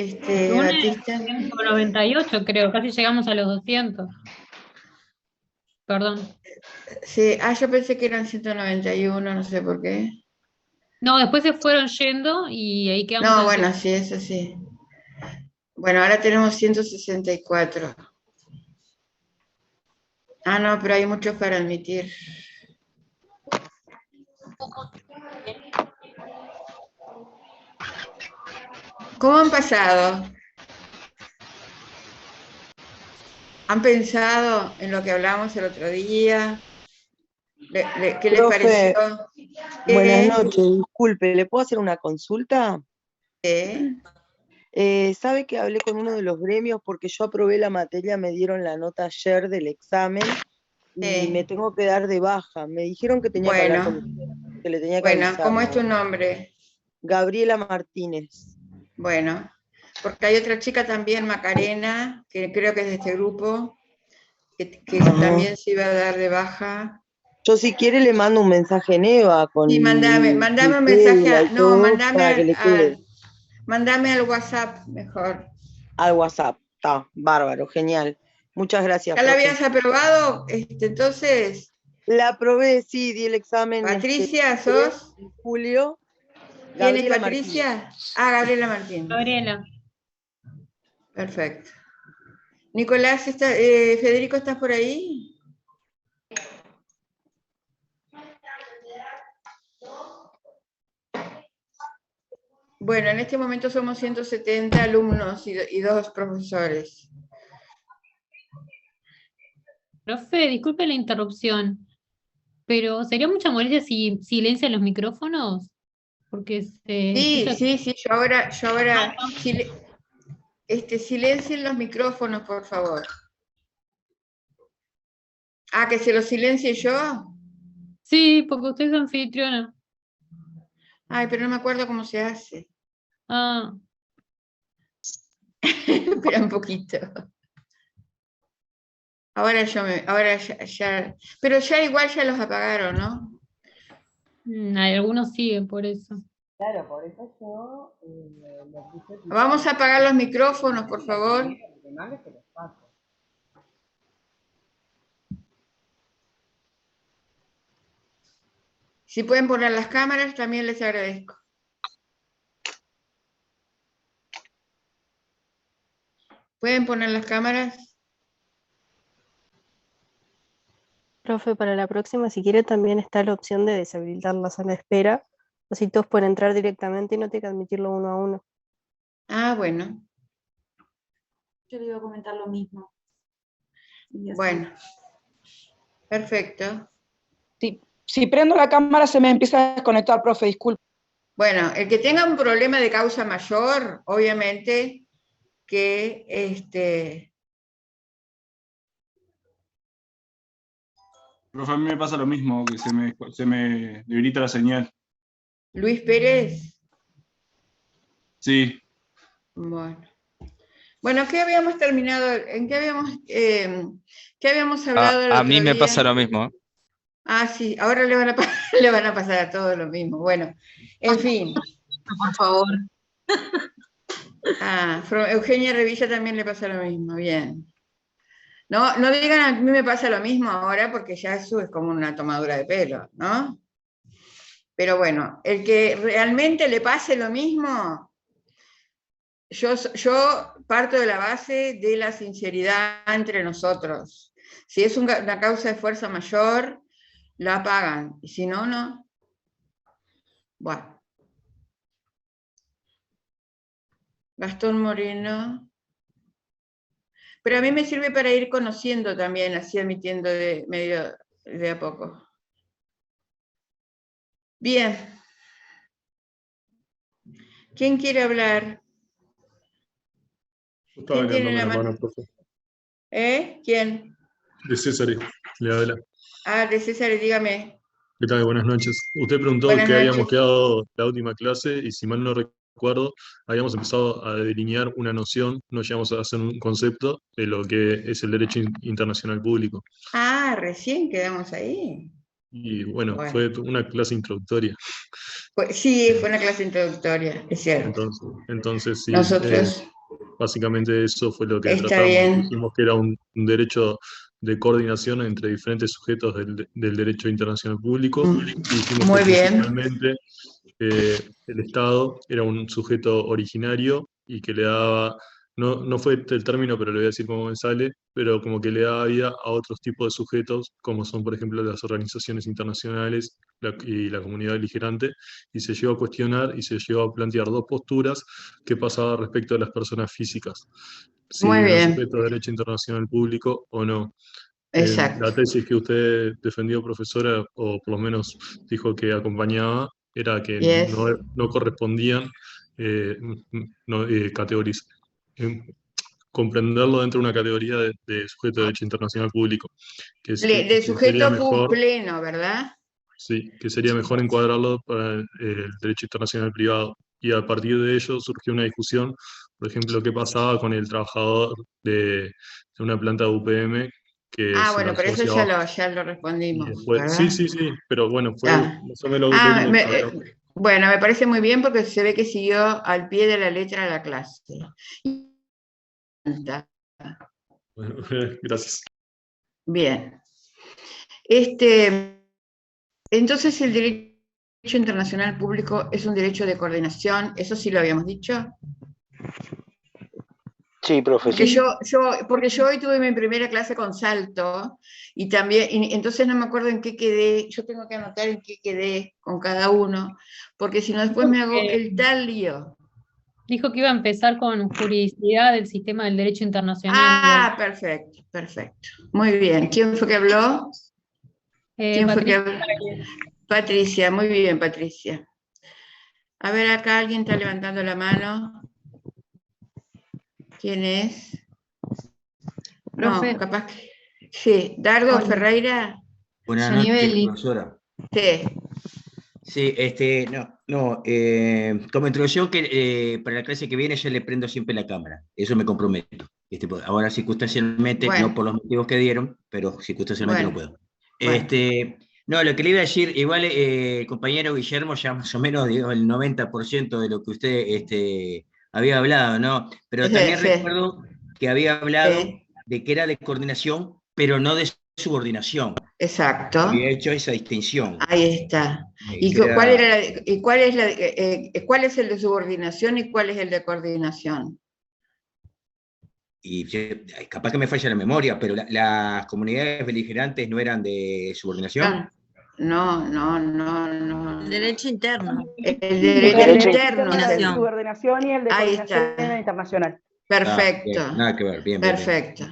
Lunes Batista. 198, creo, casi llegamos a los 200. Perdón. Sí, yo pensé que eran 191, no sé por qué. No, después se fueron yendo y ahí quedamos No, en bueno, sí, eso sí. Bueno, ahora tenemos 164. No, pero hay muchos para admitir. ¿Cómo han pasado? ¿Han pensado en lo que hablamos el otro día? ¿Qué les pareció? Profe, buenas noches, disculpe, ¿le puedo hacer una consulta? ¿Qué? ¿Sabe que hablé con uno de los gremios porque yo aprobé la materia, me dieron la nota ayer del examen y me tengo que dar de baja? Me dijeron que tenía que hablar con Bueno, usted, que le tenía que bueno, avisar. ¿cómo es tu nombre? Gabriela Martínez. Bueno, porque hay otra chica también, Macarena, que creo que es de este grupo, que también se iba a dar de baja. Yo si quiere le mando un mensaje en EVA con Sí, mandame mi un mensaje, cédula y no, todo para que le quede mandame al WhatsApp mejor. al WhatsApp. Está, bárbaro, genial. Muchas gracias, ¿Ya la profe. habías aprobado? Entonces, La aprobé, sí, di el examen Patricia, ¿sos? en julio. ¿Quién es Gabriela Martínez. Patricia? Gabriela Martínez. Gabriela. Perfecto. Nicolás, Federico, ¿estás por ahí? Bueno, en este momento somos 170 alumnos y 2 profesores. Profe, disculpe la interrupción, pero ¿sería mucha molestia si silencian los micrófonos? Porque se escucha... Sí, yo ahora, silencien los micrófonos, por favor. Que se los silencie yo. Sí, porque usted es anfitriona. Ay, pero no me acuerdo cómo se hace. Ah, Espera un poquito. Ahora ya, pero ya igual ya los apagaron, ¿no? algunos siguen por eso. Claro, por eso yo Vamos a apagar los micrófonos, por favor. Si pueden poner las cámaras, también les agradezco. ¿Pueden poner las cámaras? Profe, para la próxima, si quiere, también está la opción de deshabilitar la sala de espera, así todos pueden entrar directamente y no tiene que admitirlo uno a uno. Bueno. Yo le iba a comentar lo mismo. Bueno. Perfecto. Si prendo la cámara se me empieza a desconectar, profe, disculpe. Bueno, el que tenga un problema de causa mayor, obviamente que Profe, a mí me pasa lo mismo, que se me debilita la señal. Luis Pérez. Sí. Bueno, ¿qué habíamos terminado? ¿En qué habíamos hablado el A otro mí me día? pasa lo mismo. Sí, ahora le van a pasar a todos lo mismo. Bueno, en fin. Por favor. Eugenia Revilla también le pasa lo mismo, bien. No digan a mí me pasa lo mismo ahora, porque ya eso es como una tomadura de pelo, ¿no? Pero bueno, el que realmente le pase lo mismo, yo parto de la base de la sinceridad entre nosotros. Si es una causa de fuerza mayor, la pagan, y si no, no. Bueno. Gastón Moreno. Pero a mí me sirve para ir conociendo también, así admitiendo medio de a poco. Bien. ¿Quién quiere hablar? ¿Quién tiene la mano, profe? ¿Quién? De César, le habla. De César, dígame. ¿Qué tal? Buenas noches. Usted preguntó Buenas que habíamos noches. quedado la última clase y si mal no recuerdo, habíamos empezado a delinear una noción, no llegamos a hacer un concepto de lo que es el derecho internacional público. Recién quedamos ahí. Y bueno, fue una clase introductoria. Sí, fue una clase introductoria, es cierto. Entonces sí, Nosotros, básicamente eso fue lo que está tratamos. bien, Dijimos que era un derecho de coordinación entre diferentes sujetos del derecho internacional público, y dijimos que muy bien, principalmente el Estado era un sujeto originario y que le daba, no fue el término, pero le voy a decir cómo me sale, pero como que le daba vida a otros tipos de sujetos, como son, por ejemplo, las organizaciones internacionales y la comunidad beligerante, y se llegó a cuestionar y se llegó a plantear dos posturas: qué pasaba respecto a las personas físicas, si muy eran bien, sujetos de derecho internacional público o no. exacto. La tesis que usted defendió, profesora, o por lo menos dijo que acompañaba, era que Yes. no correspondían comprenderlo dentro de una categoría de sujeto de derecho internacional público, De que sería sujeto mejor, pleno, ¿verdad? sí, que sería mejor encuadrarlo para el derecho internacional privado. Y a partir de ello surgió una discusión, por ejemplo, qué pasaba con el trabajador de una planta de UPM que Ah, se bueno, pero lanzó eso hacia abajo. ya lo Y respondimos, después, sí, ¿verdad? sí, sí, pero bueno, fue Ah, más o menos lo que vimos acá. bueno, me parece muy bien porque se ve que siguió al pie de la letra la clase. Bueno, gracias. Bien. Entonces el derecho internacional público es un derecho de coordinación, eso sí lo habíamos dicho. Sí, Porque profesor. porque yo hoy tuve mi primera clase con Salto y también, entonces no me acuerdo en qué quedé, yo tengo que anotar en qué quedé con cada uno, porque si no después me hago el tal lío. Dijo que iba a empezar con juridicidad del sistema del derecho internacional. Ah, perfecto, perfecto. Muy bien. ¿Quién fue que habló? ¿Quién fue que Patricia, habló? Patricia, muy bien, Patricia. A ver, acá alguien está levantando la mano. ¿Quién es? No, Profe, capaz que... Sí, Dardo hola. Ferreira. Buenas noches, Yanibeli. profesora. Sí. Sí, como introducción, para la clase que viene ya le prendo siempre la cámara, eso me comprometo. Ahora circunstancialmente, no Bueno, por los motivos que dieron, pero circunstancialmente no bueno, puedo. bueno. No, lo que le iba a decir, igual el compañero Guillermo ya más o menos digo, el 90% de lo que usted había hablado, ¿no? Pero Sí, también sí, recuerdo que había hablado sí, de que era de coordinación, pero no de subordinación. exacto. Había hecho esa distinción. Ahí está. ¿Y Que cuál era, era y cuál es cuál es el de subordinación y cuál es el de coordinación? y capaz que me falla la memoria, pero las comunidades beligerantes no eran de subordinación. No, no, no, no. El derecho interno. El El derecho derecho interno interno es era de el. subordinación y el de Ahí coordinación está. era internacional. Perfecto, Nada que ver, bien, bien, bien. perfecto.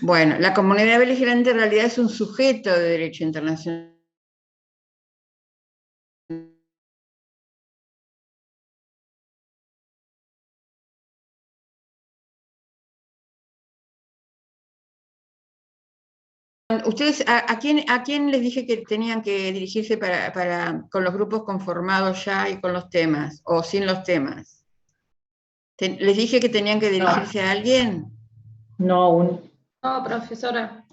Bueno, la comunidad beligerante en realidad es un sujeto de derecho internacional. ¿Ustedes a quién les dije que tenían que dirigirse con los grupos conformados ya y con los temas, o sin los temas? ¿Les dije que tenían que dirigirse a alguien? No aún. No, profesora.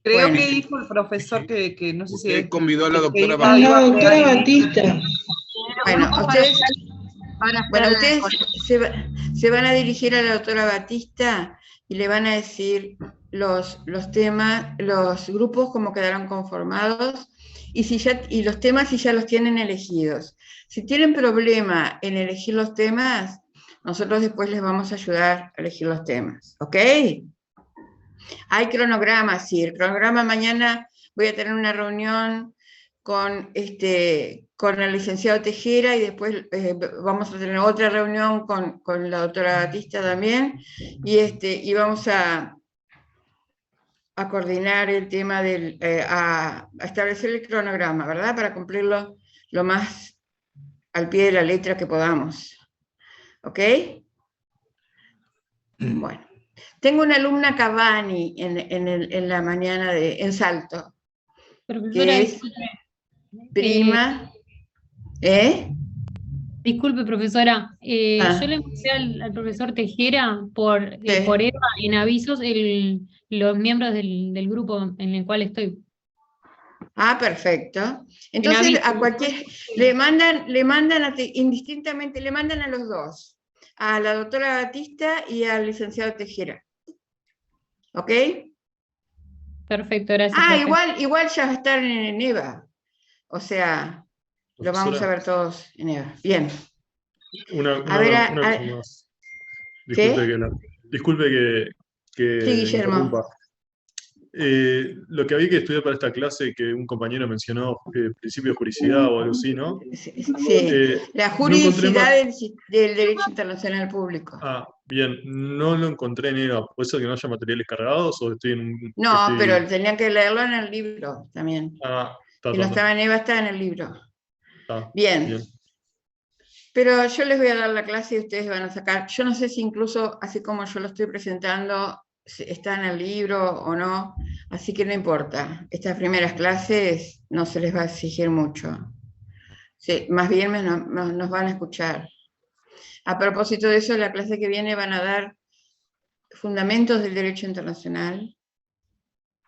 Creo Bueno, que dijo el profesor que no sé si Usted convidó a la que doctora iba a Batista. crear el grupo. bueno, ustedes, Van a bueno, hacer ustedes se van a dirigir a la doctora Batista y le van a decir los temas, los grupos cómo quedaron conformados y los temas si ya los tienen elegidos. Si tienen problema en elegir los temas, nosotros después les vamos a ayudar a elegir los temas, ¿ok? Hay cronograma, sí, el cronograma mañana voy a tener una reunión con el licenciado Tejera y después vamos a tener otra reunión con la doctora Batista también y vamos a coordinar el tema a establecer el cronograma, ¿verdad? Para cumplirlo lo más al pie de la letra que podamos. ¿Ok? Bueno. Tengo una alumna Cavani en la mañana en Salto, profesora, que es prima. disculpe, profesora, yo le Ah, mandé al profesor Tejera por sí. EVA en avisos los miembros del grupo en el cual estoy. Ah, perfecto. Entonces a cualquier, indistintamente, le mandan a los dos, a la doctora Batista y al licenciado Tejera. ¿Ok? Perfecto, gracias, Ah, profe. igual ya va a estar en EVA. O sea, lo vamos a Profesora, ver todos en EVA. Bien. una A ver, cosa más. ¿qué? Disculpe que Sí, Guillermo. interrumpa. Lo que había que estudiar para esta clase, que un compañero mencionó, principio de juridicidad o algo así, ¿no? Sí, la No encontré juridicidad del derecho internacional público. Ah, bien, no lo encontré en EVA. ¿Puede ser que no haya materiales cargados o estoy en un... No, pero tenían que leerlo en el libro también. Ah, Si no estaba en EVA, estaba en el libro. Bien. Pero yo les voy a dar la clase y ustedes van a sacar. Yo no sé si incluso, así como yo lo estoy presentando, está en el libro o no, así que no importa. Estas primeras clases no se les va a exigir mucho. Sí, más bien nos van a escuchar. A propósito de eso, la clase que viene van a dar Fundamentos del Derecho Internacional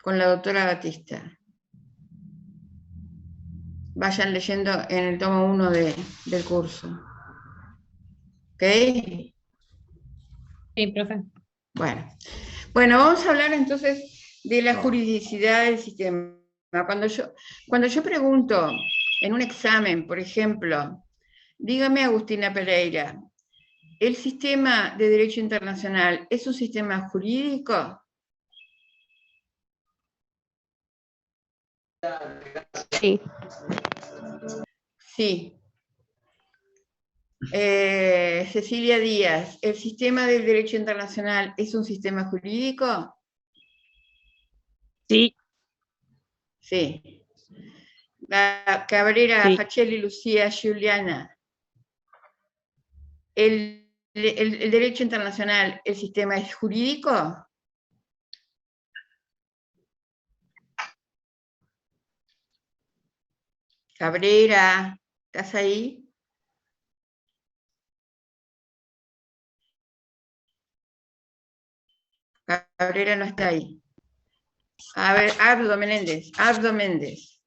con la doctora Batista. Vayan leyendo en el tomo 1 del curso. ¿Ok? Sí, profe. Bueno, vamos a hablar entonces de la juridicidad del sistema. Cuando yo pregunto en un examen, por ejemplo, dígame, Agustina Pereira, ¿el sistema de derecho internacional es un sistema jurídico? Sí. Sí. Cecilia Díaz, ¿el sistema del derecho internacional es un sistema jurídico? Sí. Sí. Cabrera, Sí. Fachelli, Lucía, Giuliana, ¿el derecho internacional, el sistema es jurídico? Cabrera, ¿estás ahí? Cabrera no está ahí. A ver, Abdo Méndez.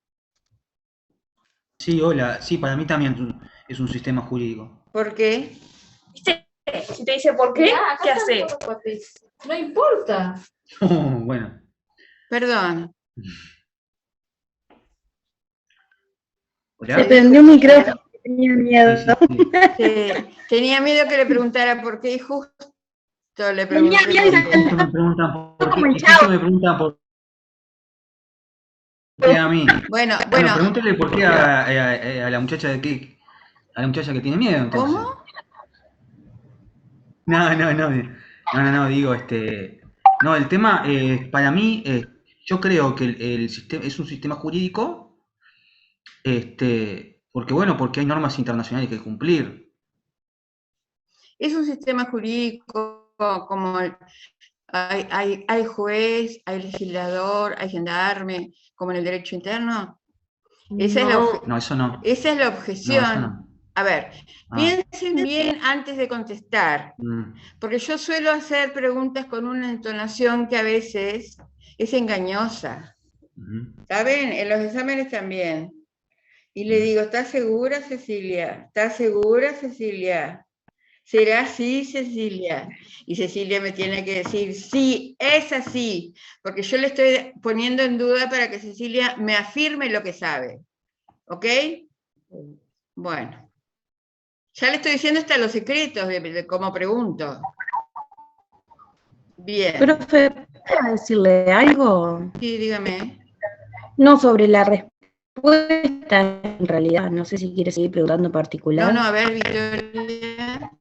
Sí, hola. Sí, para mí también es un sistema jurídico. ¿Por qué? Si te dice por qué, ¿qué hace? No importa. Bueno. Perdón. ¿Hola? Se prendió un micrófono, tenía miedo. Sí. Tenía miedo que le preguntara por qué y justo le pregunté por qué. Justo me preguntan por qué a mí. Bueno. Pregúntele por qué a la muchacha a la muchacha que tiene miedo, entonces. ¿Cómo? No, digo, no, el tema, para mí, yo creo que el sistema es un sistema jurídico, porque bueno, porque hay normas internacionales que cumplir. Es un sistema jurídico como hay juez, hay legislador, hay gendarme, como en el derecho interno. Esa es la objeción. No, eso no. A ver, piensen bien antes de contestar, porque yo suelo hacer preguntas con una entonación que a veces es engañosa. ¿Saben? En los exámenes también. Y le digo, ¿estás segura, Cecilia? ¿Estás segura, Cecilia? ¿Será así, Cecilia? Y Cecilia me tiene que decir, sí, es así, porque yo le estoy poniendo en duda para que Cecilia me afirme lo que sabe. ¿Ok? Bueno. Ya le estoy diciendo hasta los secretos de cómo pregunto. Bien. Profe, ¿puedo decirle algo? Sí, dígame. No, sobre la respuesta, en realidad, no sé si quiere seguir preguntando en particular. No, a ver, Victoria.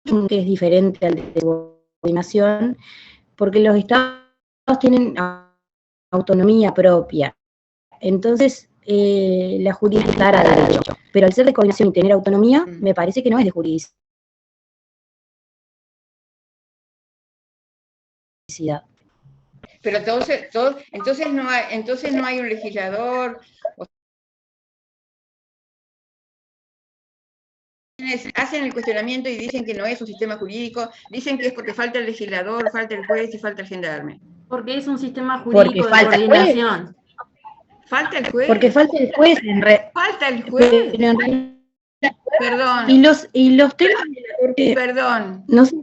No, que es diferente al de subordinación, porque los estados tienen autonomía propia. Entonces, la juridicidad era de derecho. Pero al ser de coordinación y tener autonomía, me parece que no es de juridicidad. Pero entonces no hay un legislador. hacen el cuestionamiento y dicen que no es un sistema jurídico, dicen que es porque falta el legislador, falta el juez y falta el gendarme. Porque es un sistema Porque jurídico de falta el juez. coordinación. ¿Falta el juez? Porque falta el juez ¿Falta el juez? pero en realidad- Perdón. y los temas de la Corte, Perdón. no sé,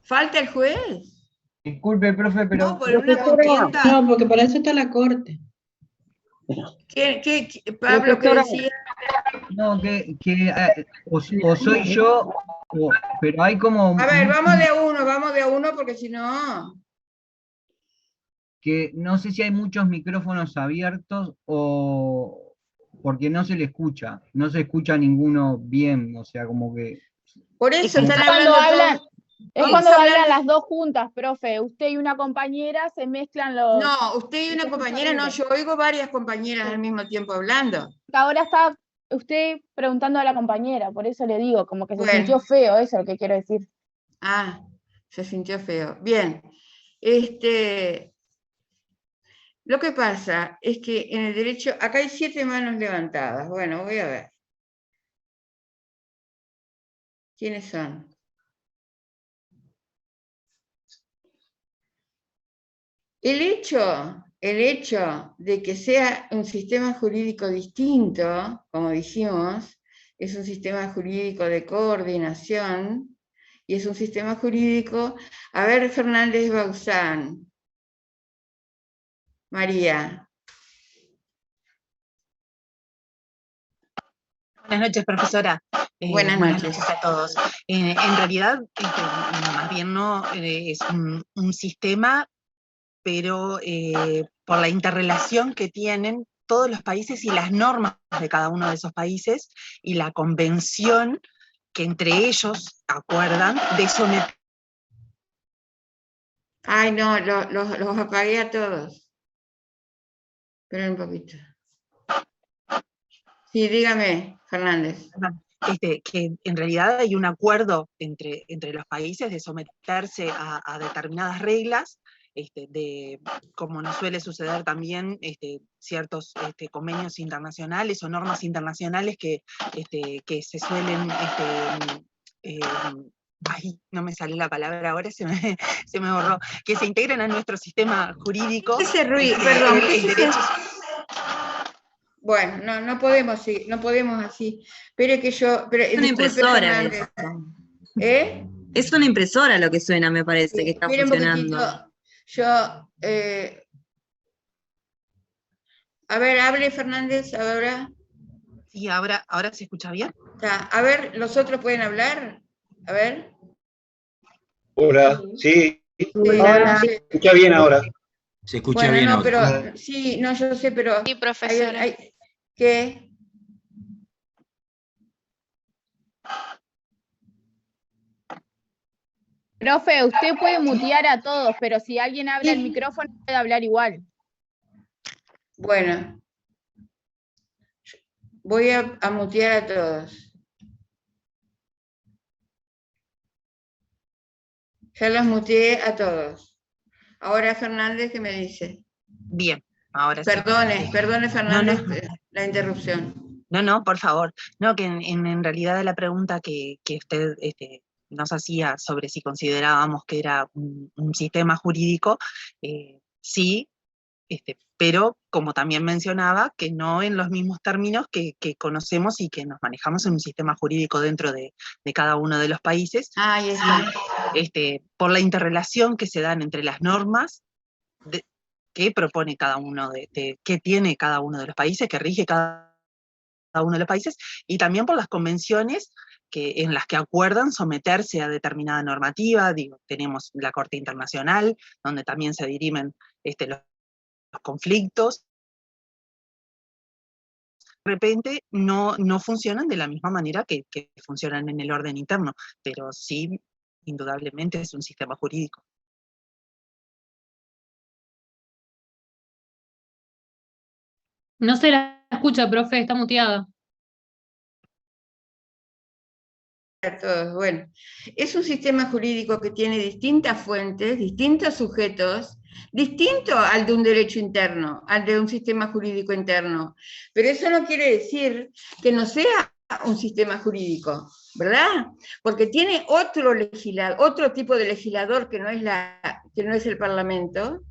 ¿Falta el juez? Disculpe, profe, pero... No, por una contienda. No, porque para eso está la corte. Pablo, ¿qué decía? No, o soy yo, pero hay como... A ver, vamos de a uno, porque si no... Que no sé si hay muchos micrófonos abiertos o porque no se le escucha, no se escucha ninguno bien, o sea, como que... Por eso Es están cuando hablando hablan, todos. es cuando hablan las dos juntas, profe. Usted y una compañera se mezclan los... No, usted y una compañera, no, yo oigo varias compañeras al mismo tiempo hablando. Ahora está usted preguntando a la compañera, por eso le digo, como que se Bueno. sintió feo, eso es lo que quiero decir. Ah, se sintió feo. Bien. Lo que pasa es que en el derecho, acá hay 7 manos levantadas. Bueno, voy a ver. ¿Quiénes son? El hecho de que sea un sistema jurídico distinto, como dijimos, es un sistema jurídico de coordinación y es un sistema jurídico... A ver, Fernández Bauzán. María. Buenas noches, profesora. Buenas noches. A todos. En realidad, más bien no es un sistema, pero por la interrelación que tienen todos los países y las normas de cada uno de esos países y la convención que entre ellos acuerdan de someter. Ay, no, los apagué a todos. Esperen un poquito. Sí, dígame, Fernández. Que en realidad hay un acuerdo entre los países de someterse a determinadas reglas, como nos suele suceder también ciertos convenios internacionales o normas internacionales que se suelen... ay, no me sale la palabra ahora, se me borró, que se integran a nuestro sistema jurídico. Ese ruido, perdón. Bueno, no podemos así. Pero que yo... Es una impresora. Es una impresora lo que suena, me parece, que está funcionando. A ver, hable Fernández ahora. Sí, ahora se escucha bien. A ver, ¿los otros pueden hablar? A ver. Hola, sí. Hola. Se escucha bien ahora. Se escucha bien no, ahora. pero sí, no, yo sé, pero... Sí, profesora. ¿Qué? Profe, usted puede mutear a todos, pero si alguien abre el micrófono puede hablar igual. Bueno. Voy a mutear a todos. Ya los muteé a todos. Ahora Fernández, ¿qué me dice? Bien, ahora Perdone Fernández, No. la interrupción. No, por favor. No, que en realidad la pregunta que usted nos hacía sobre si considerábamos que era un sistema jurídico, sí, pero como también mencionaba, que no en los mismos términos que conocemos y que nos manejamos en un sistema jurídico dentro de cada uno de los países, Ahí está. por la interrelación que se dan entre las normas que propone cada uno, que tiene cada uno de los países, que rige cada uno de los países, y también por las convenciones en las que acuerdan someterse a determinada normativa. Tenemos la Corte Internacional, donde también se dirimen los conflictos. De repente no funcionan de la misma manera que funcionan en el orden interno, pero sí, indudablemente es un sistema jurídico. No se la escucha, profe, está muteada. Todos. Bueno, es un sistema jurídico que tiene distintas fuentes, distintos sujetos, distinto al de un derecho interno, al de un sistema jurídico interno. Pero eso no quiere decir que no sea un sistema jurídico, ¿verdad? Porque tiene otro tipo de legislador que no es el Parlamento,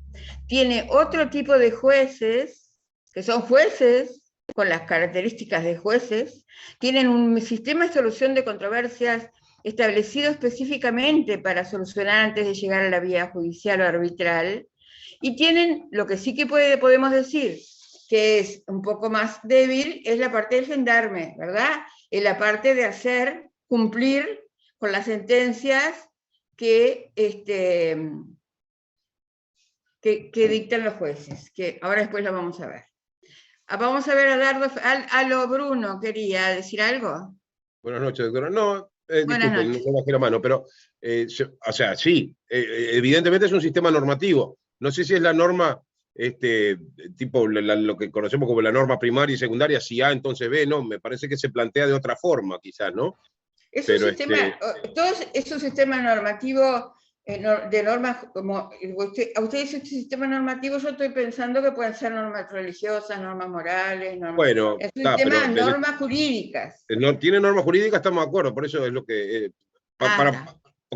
tiene otro tipo de jueces, que son jueces con las características de jueces, tienen un sistema de solución de controversias establecido específicamente para solucionar antes de llegar a la vía judicial o arbitral, y tienen, lo que sí que podemos decir, que es un poco más débil, es la parte del gendarme, ¿verdad? Es la parte de hacer cumplir con las sentencias que dictan los jueces, que ahora después lo vamos a ver. Vamos a ver a Dardo, a Bruno, ¿quería decir algo? Buenas noches, doctora. No, Buenas disculpen, noches. no bajé la mano, pero, o sea, sí, evidentemente es un sistema normativo. No sé si es la norma, tipo lo que conocemos como la norma primaria y secundaria, si A, entonces B, no, me parece que se plantea de otra forma, quizás, ¿no? Es Pero, un sistema, es un sistema normativo de normas, como a ustedes este sistema normativo, yo estoy pensando que pueden ser normas religiosas, normas morales, bueno, es un sistema de normas jurídicas. No tiene normas jurídicas, estamos de acuerdo, por eso es lo que...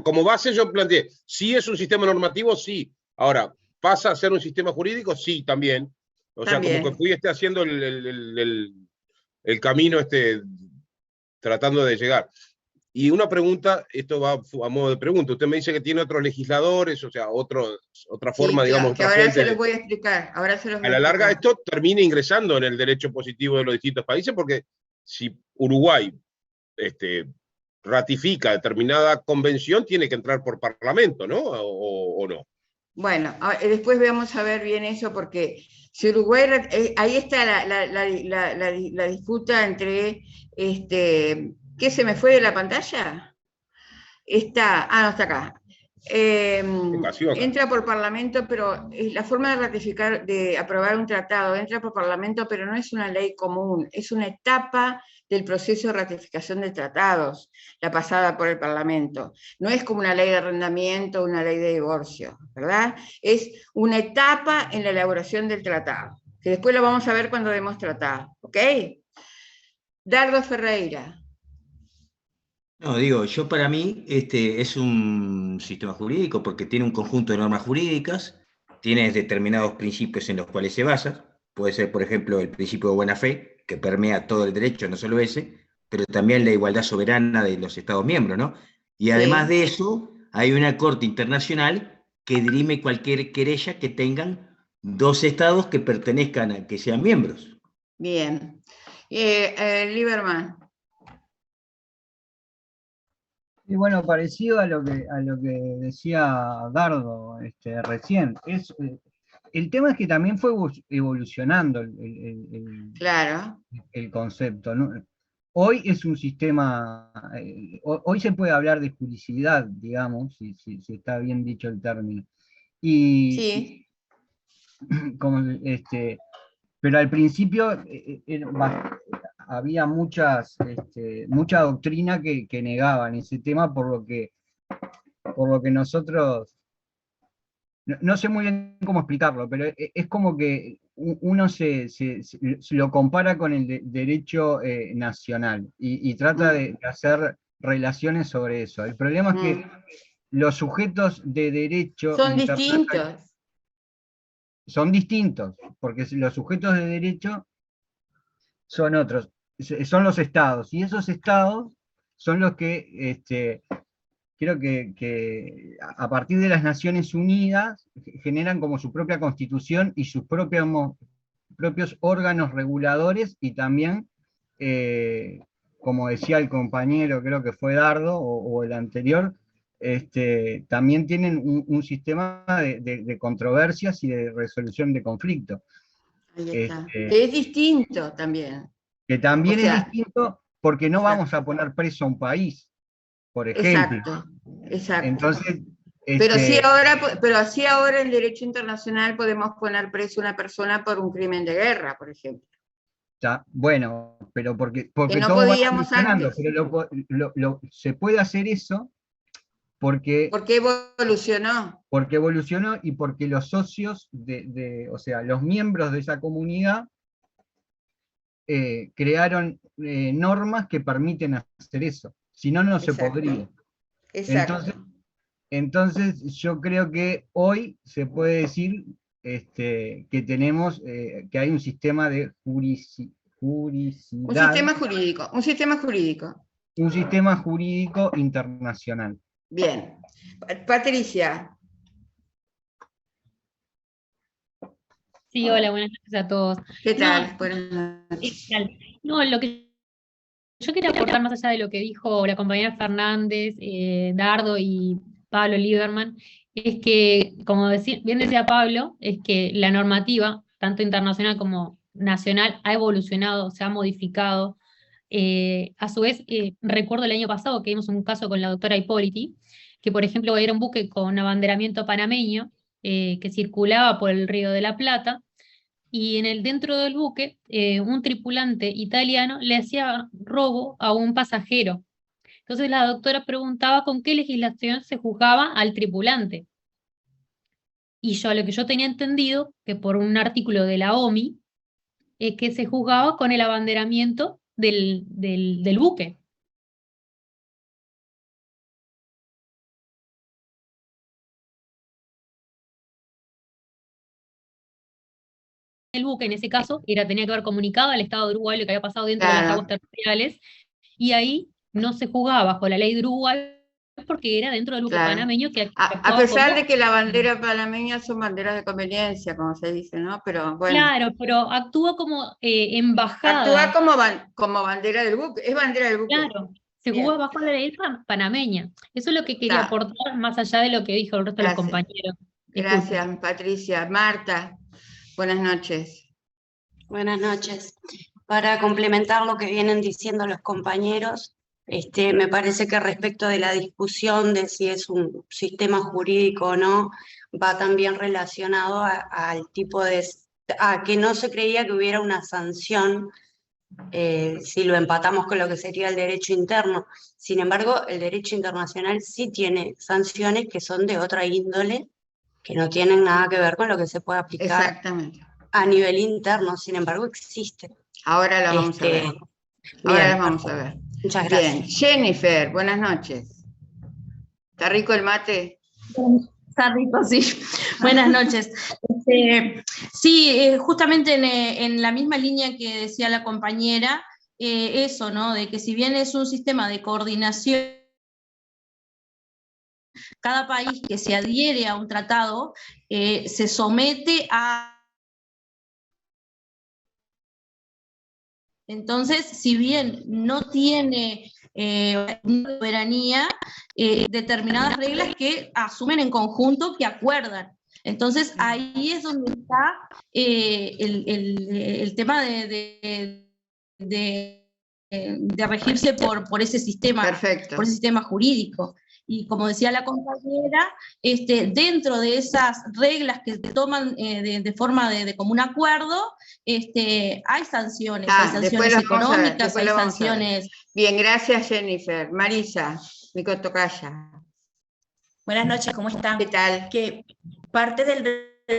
como base yo planteé, sí es un sistema normativo, sí. Ahora, ¿pasa a ser un sistema jurídico? Sí, también. O sea, como que fui haciendo el camino tratando de llegar. Y una pregunta, esto va a modo de pregunta, usted me dice que tiene otros legisladores, o sea, otra forma, sí, digamos... que ahora se los voy a explicar. A la larga esto termina ingresando en el derecho positivo de los distintos países, porque si Uruguay ratifica determinada convención, tiene que entrar por parlamento, ¿no? ¿O no? Bueno, después vamos a ver bien eso, porque si Uruguay, ahí está la disputa entre, ¿qué se me fue de la pantalla? No está acá. Entra por parlamento, pero la forma de ratificar, de aprobar un tratado, entra por parlamento, pero no es una ley común, es una etapa del proceso de ratificación de tratados, la pasada por el parlamento. No es como una ley de arrendamiento, una ley de divorcio, ¿verdad? Es una etapa en la elaboración del tratado, que después lo vamos a ver cuando demos tratado, ¿ok? Dardo Ferreira. No, digo, yo para mí es un sistema jurídico porque tiene un conjunto de normas jurídicas, tiene determinados principios en los cuales se basa, puede ser, por ejemplo, el principio de buena fe, que permea todo el derecho, no solo ese, pero también la igualdad soberana de los Estados miembros, ¿no? Y además de eso, hay una corte internacional que dirime cualquier querella que tengan dos estados que pertenezcan que sean miembros. Bien. Lieberman. Y bueno, parecido a lo que decía Dardo recién, el tema es que también fue evolucionando el concepto, ¿no? Hoy es un sistema, hoy se puede hablar de juridicidad, digamos, si está bien dicho el término. Sí. Pero al principio había mucha doctrina que negaban ese tema, por lo que nosotros, no sé muy bien cómo explicarlo, pero es como que uno se lo compara con el derecho nacional y trata de hacer relaciones sobre eso. El problema es que los sujetos de derecho son distintos. Son distintos, porque los sujetos de derecho son otros, son los estados, y esos estados son los que, creo que a partir de las Naciones Unidas generan como su propia constitución y sus propios órganos reguladores, y también, como decía el compañero, creo que fue Dardo, o el anterior, también tienen un sistema de controversias y de resolución de conflictos. Ahí está. Que es distinto también. Que también es distinto porque no vamos a poner preso a un país, por ejemplo. Exacto. Entonces, pero así ahora en derecho internacional podemos poner preso a una persona por un crimen de guerra, por ejemplo. Bueno, pero porque no todo podíamos va antes. Pero se puede hacer eso porque evolucionó. Porque evolucionó y porque los socios o sea, los miembros de esa comunidad crearon normas que permiten hacer eso. Si no, no se podría. Exacto. Entonces, yo creo que hoy se puede decir que tenemos, que hay un sistema de juridicidad. Un sistema jurídico, un sistema jurídico. Un sistema jurídico internacional. Bien. Patricia. Sí, hola, buenas noches a todos. ¿Qué tal? No, Buenas noches. ¿qué tal? No, lo que yo quería aportar más allá de lo que dijo la compañera Fernández, Dardo y Pablo Lieberman, es que, como bien decía Pablo, es que la normativa, tanto internacional como nacional, ha evolucionado, se ha modificado. A su vez, recuerdo el año pasado que vimos un caso con la doctora Hipóliti, que por ejemplo era un buque con abanderamiento panameño que circulaba por el Río de la Plata, y dentro del buque, un tripulante italiano le hacía robo a un pasajero. Entonces la doctora preguntaba con qué legislación se juzgaba al tripulante. Y lo que yo tenía entendido, que por un artículo de la OMI, es que se juzgaba con el abanderamiento del buque. El buque en ese caso tenía que haber comunicado al Estado de Uruguay lo que había pasado dentro de las aguas territoriales, y ahí no se jugaba bajo la ley de Uruguay porque era dentro del buque panameño que a pesar de que la bandera panameña son banderas de conveniencia, como se dice, ¿no? Pero bueno. Claro, pero actúa como embajada. Actúa como bandera del buque, es bandera del buque. Claro, se jugó bajo la ley panameña. Eso es lo que quería aportar, más allá de lo que dijo el resto de los compañeros. Gracias, Patricia. Marta, buenas noches. Buenas noches. Para complementar lo que vienen diciendo los compañeros, me parece que respecto de la discusión de si es un sistema jurídico o no, va también relacionado al tipo a que no se creía que hubiera una sanción si lo empatamos con lo que sería el derecho interno. Sin embargo, el derecho internacional sí tiene sanciones que son de otra índole, que no tienen nada que ver con lo que se puede aplicar a nivel interno. Sin embargo, existe. Ahora la vamos a ver. Ahora las vamos a ver. Muchas gracias. Bien, Jennifer, buenas noches. ¿Está rico el mate? Está rico, sí. Buenas noches. Sí, justamente en la misma línea que decía la compañera, eso, ¿no? De que si bien es un sistema de coordinación, cada país que se adhiere a un tratado se somete a... Entonces, si bien no tiene soberanía, determinadas reglas que asumen en conjunto, que acuerdan. Entonces, ahí es donde está el tema de regirse por ese sistema, por ese sistema jurídico. Y como decía la compañera, dentro de esas reglas que se toman de forma de común acuerdo, hay sanciones económicas, hay sanciones... Bien, gracias Jennifer. Marisa, mi tocaya. Buenas noches, ¿cómo están? ¿Qué tal? Que parte del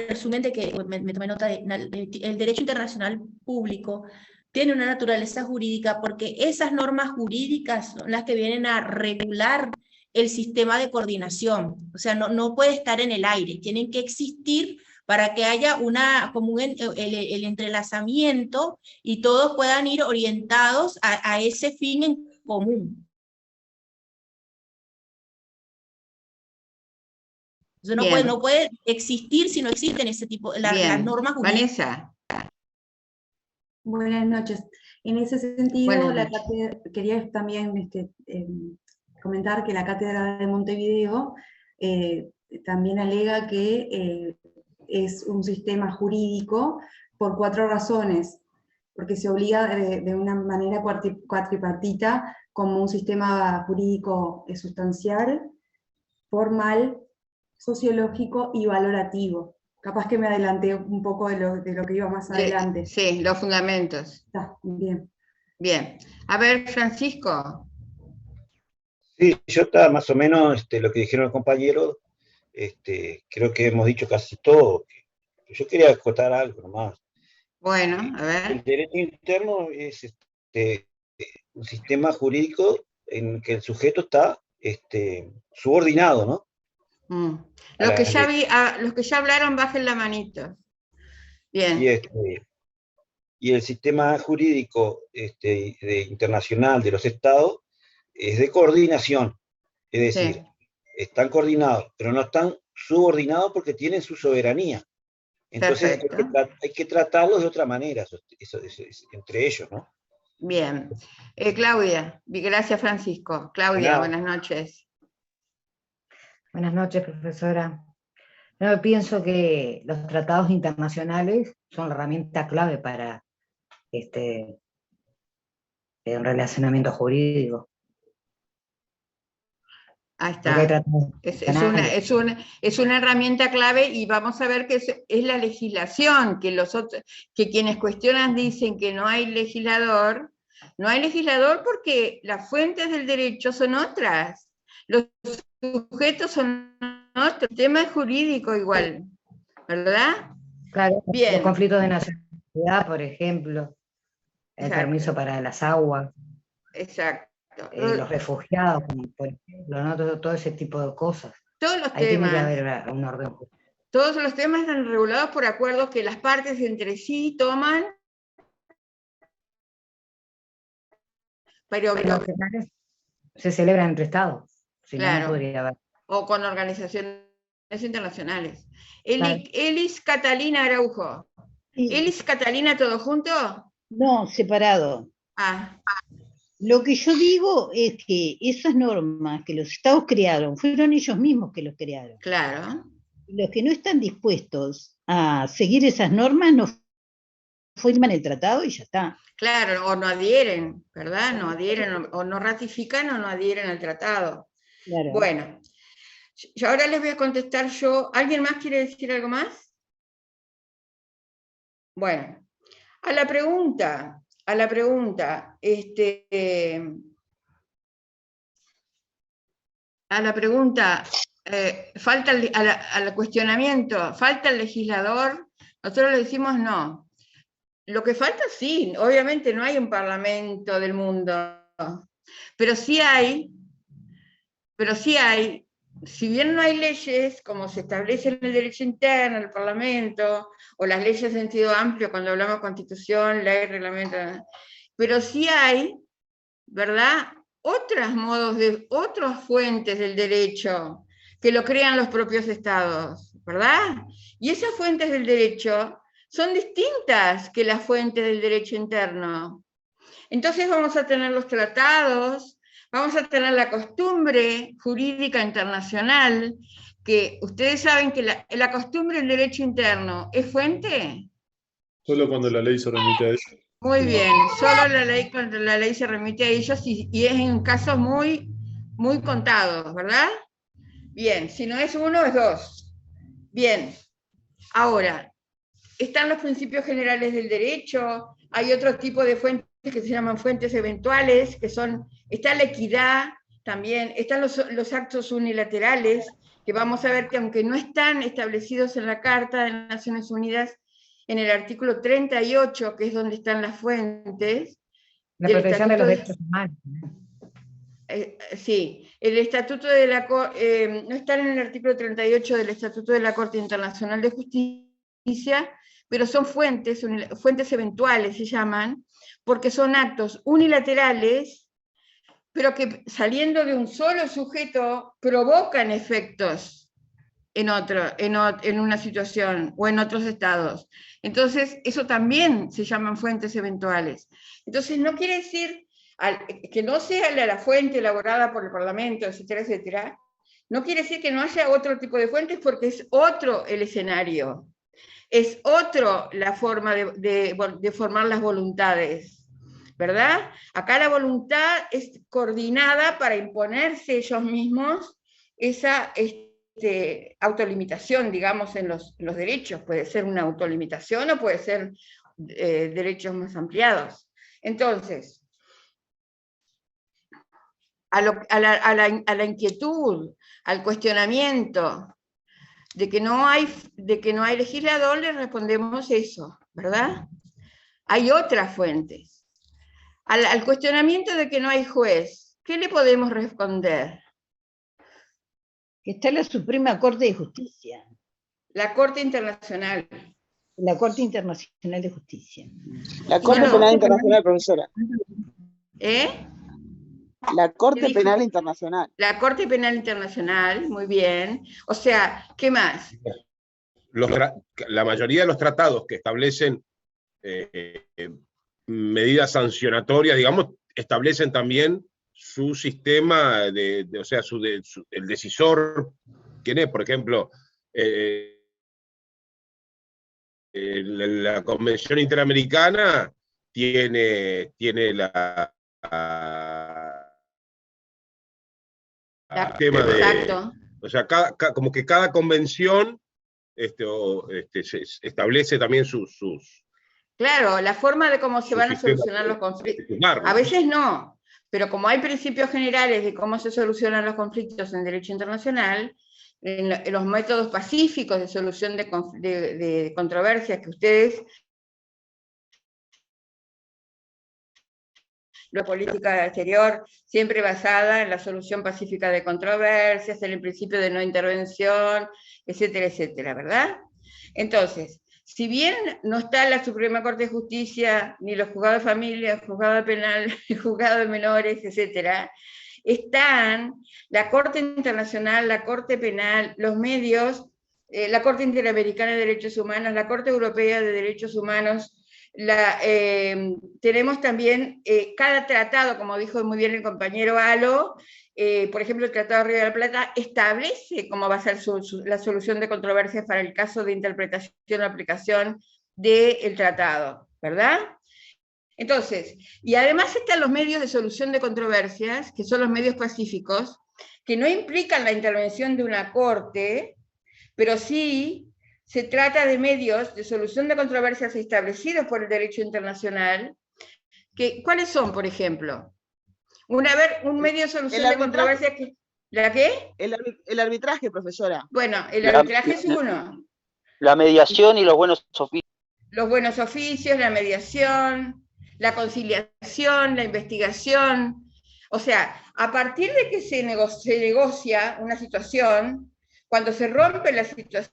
resumen de que me tomé nota el derecho internacional público tiene una naturaleza jurídica porque esas normas jurídicas son las que vienen a regular el sistema de coordinación. O sea, no puede estar en el aire, tienen que existir para que haya el entrelazamiento y todos puedan ir orientados a ese fin en común. Entonces no puede existir si no existen ese tipo, las normas jurídicas. Vanessa. Buenas noches. En ese sentido, quería también comentar que la Cátedra de Montevideo también alega que es un sistema jurídico por 4 razones, porque se obliga de una manera cuatripartita como un sistema jurídico sustancial, formal, sociológico y valorativo. Capaz que me adelanté un poco de lo que iba más adelante. Sí, los fundamentos. Está bien. Bien. A ver, Francisco. Sí, yo estaba más o menos lo que dijeron los compañeros, creo que hemos dicho casi todo. Yo quería acotar algo nomás. Bueno, a ver. El derecho interno es un sistema jurídico en que el sujeto está subordinado, ¿no? Los que ya hablaron, bajen la manito. Bien. Y el sistema jurídico internacional de los estados es de coordinación, es decir, están coordinados, pero no están subordinados porque tienen su soberanía. Entonces hay que tratarlos de otra manera, entre ellos, ¿no? Bien. Claudia, gracias Francisco. Claudia, buenas noches. Buenas noches, profesora. Yo pienso que los tratados internacionales son la herramienta clave para un relacionamiento jurídico. Ahí está. Es una herramienta clave y vamos a ver que es la legislación, que quienes cuestionan dicen que no hay legislador porque las fuentes del derecho son otras, los sujetos son otros, el tema es jurídico igual, ¿verdad? Claro, bien. Los conflictos de nacionalidad, por ejemplo, el permiso para las aguas. Exacto. Los refugiados, por ejemplo, ¿no? Todo ese tipo de cosas. Todos los Ahí temas. tiene que haber un orden. Todos los temas están regulados por acuerdos que las partes entre sí toman. Pero se celebran entre estados. Si claro. No podría haber. O con organizaciones internacionales. Elis Catalina Araujo. Sí. ¿Elis Catalina todo junto? No, separado. Lo que yo digo es que esas normas que los estados crearon, fueron ellos mismos que los crearon. Claro. Los que no están dispuestos a seguir esas normas no firman el tratado y ya está. Claro, o no adhieren, ¿verdad? No adhieren, o no ratifican o no adhieren al tratado. Claro. Bueno, yo ahora les voy a contestar yo. ¿Alguien más quiere decir algo más? Bueno, a la pregunta, falta al cuestionamiento, falta el legislador, nosotros le decimos no. Lo que falta sí, obviamente no hay un parlamento del mundo, pero sí hay, si bien no hay leyes, como se establece en el derecho interno, el parlamento, o las leyes en sentido amplio, cuando hablamos de constitución, ley, reglamento, pero sí hay, ¿verdad?, otras fuentes del derecho, que lo crean los propios estados, ¿verdad? Y esas fuentes del derecho son distintas que las fuentes del derecho interno. Entonces vamos a tener los tratados, vamos a tener la costumbre jurídica internacional, que ustedes saben que la costumbre del derecho interno es fuente. Solo cuando la ley se remite a ellos. Muy bien, solo cuando la ley se remite a ellos y es en casos muy, muy contados, ¿verdad? Bien, si no es uno, es dos. Bien, ahora, están los principios generales del derecho, hay otro tipo de fuentes que se llaman fuentes eventuales, está la equidad también, están los actos unilaterales, que vamos a ver que aunque no están establecidos en la Carta de las Naciones Unidas, en el artículo 38, que es donde están las fuentes. La protección de los derechos humanos. Sí, el Estatuto de la Corte, no están en el artículo 38 del Estatuto de la Corte Internacional de Justicia, pero son fuentes eventuales se llaman, porque son actos unilaterales, pero que saliendo de un solo sujeto provocan efectos en una situación o en otros estados. Entonces, eso también se llaman fuentes eventuales. Entonces, no quiere decir que no sea la fuente elaborada por el Parlamento, etcétera, etcétera, no quiere decir que no haya otro tipo de fuentes, porque es otro el escenario, es otro la forma de formar las voluntades, ¿verdad? Acá la voluntad es coordinada para imponerse ellos mismos esa autolimitación, digamos, en los derechos. Puede ser una autolimitación o puede ser derechos más ampliados. Entonces, a la inquietud, al cuestionamiento de que no hay legislador, le respondemos eso, ¿verdad? hay otras fuentes. Al cuestionamiento de que no hay juez, ¿qué le podemos responder? Que está la Suprema Corte de Justicia. La Corte Internacional. La Corte Internacional de Justicia. La Corte Penal Internacional, profesora. ¿Eh? La Corte Penal Internacional. La Corte Penal Internacional, muy bien. O sea, ¿qué más? La mayoría de los tratados que establecen medidas sancionatorias, digamos, establecen también su sistema o sea, el decisor, ¿quién es? Por ejemplo, la Convención Interamericana tiene la tema de, exacto. O sea, como que cada convención se establece también sus Claro, la forma de cómo se van a solucionar los conflictos. A veces no, pero como hay principios generales de cómo se solucionan los conflictos en derecho internacional, en los métodos pacíficos de solución de controversias que ustedes, la política exterior siempre basada en la solución pacífica de controversias, en el principio de no intervención, etcétera, etcétera, ¿verdad? Entonces, si bien no está la Suprema Corte de Justicia, ni los juzgados de familia, el juzgado penal, el juzgado de menores, etcétera, están la Corte Internacional, la Corte Penal, los medios, la Corte Interamericana de Derechos Humanos, la Corte Europea de Derechos Humanos, tenemos también cada tratado, como dijo muy bien el compañero Alo, por ejemplo, el Tratado de Río de la Plata establece cómo va a ser la solución de controversias para el caso de interpretación o aplicación del tratado, ¿verdad? Entonces, y además están los medios de solución de controversias, que son los medios pacíficos, que no implican la intervención de una corte, pero sí se trata de medios de solución de controversias establecidos por el derecho internacional. ¿Cuáles son, por ejemplo? Un medio de solución de controversias que... ¿La qué? El arbitraje, profesora. Bueno, el arbitraje es uno. La mediación y los buenos oficios. Los buenos oficios, la mediación, la conciliación, la investigación. O sea, a partir de que se negocia una situación, cuando se rompe la situación...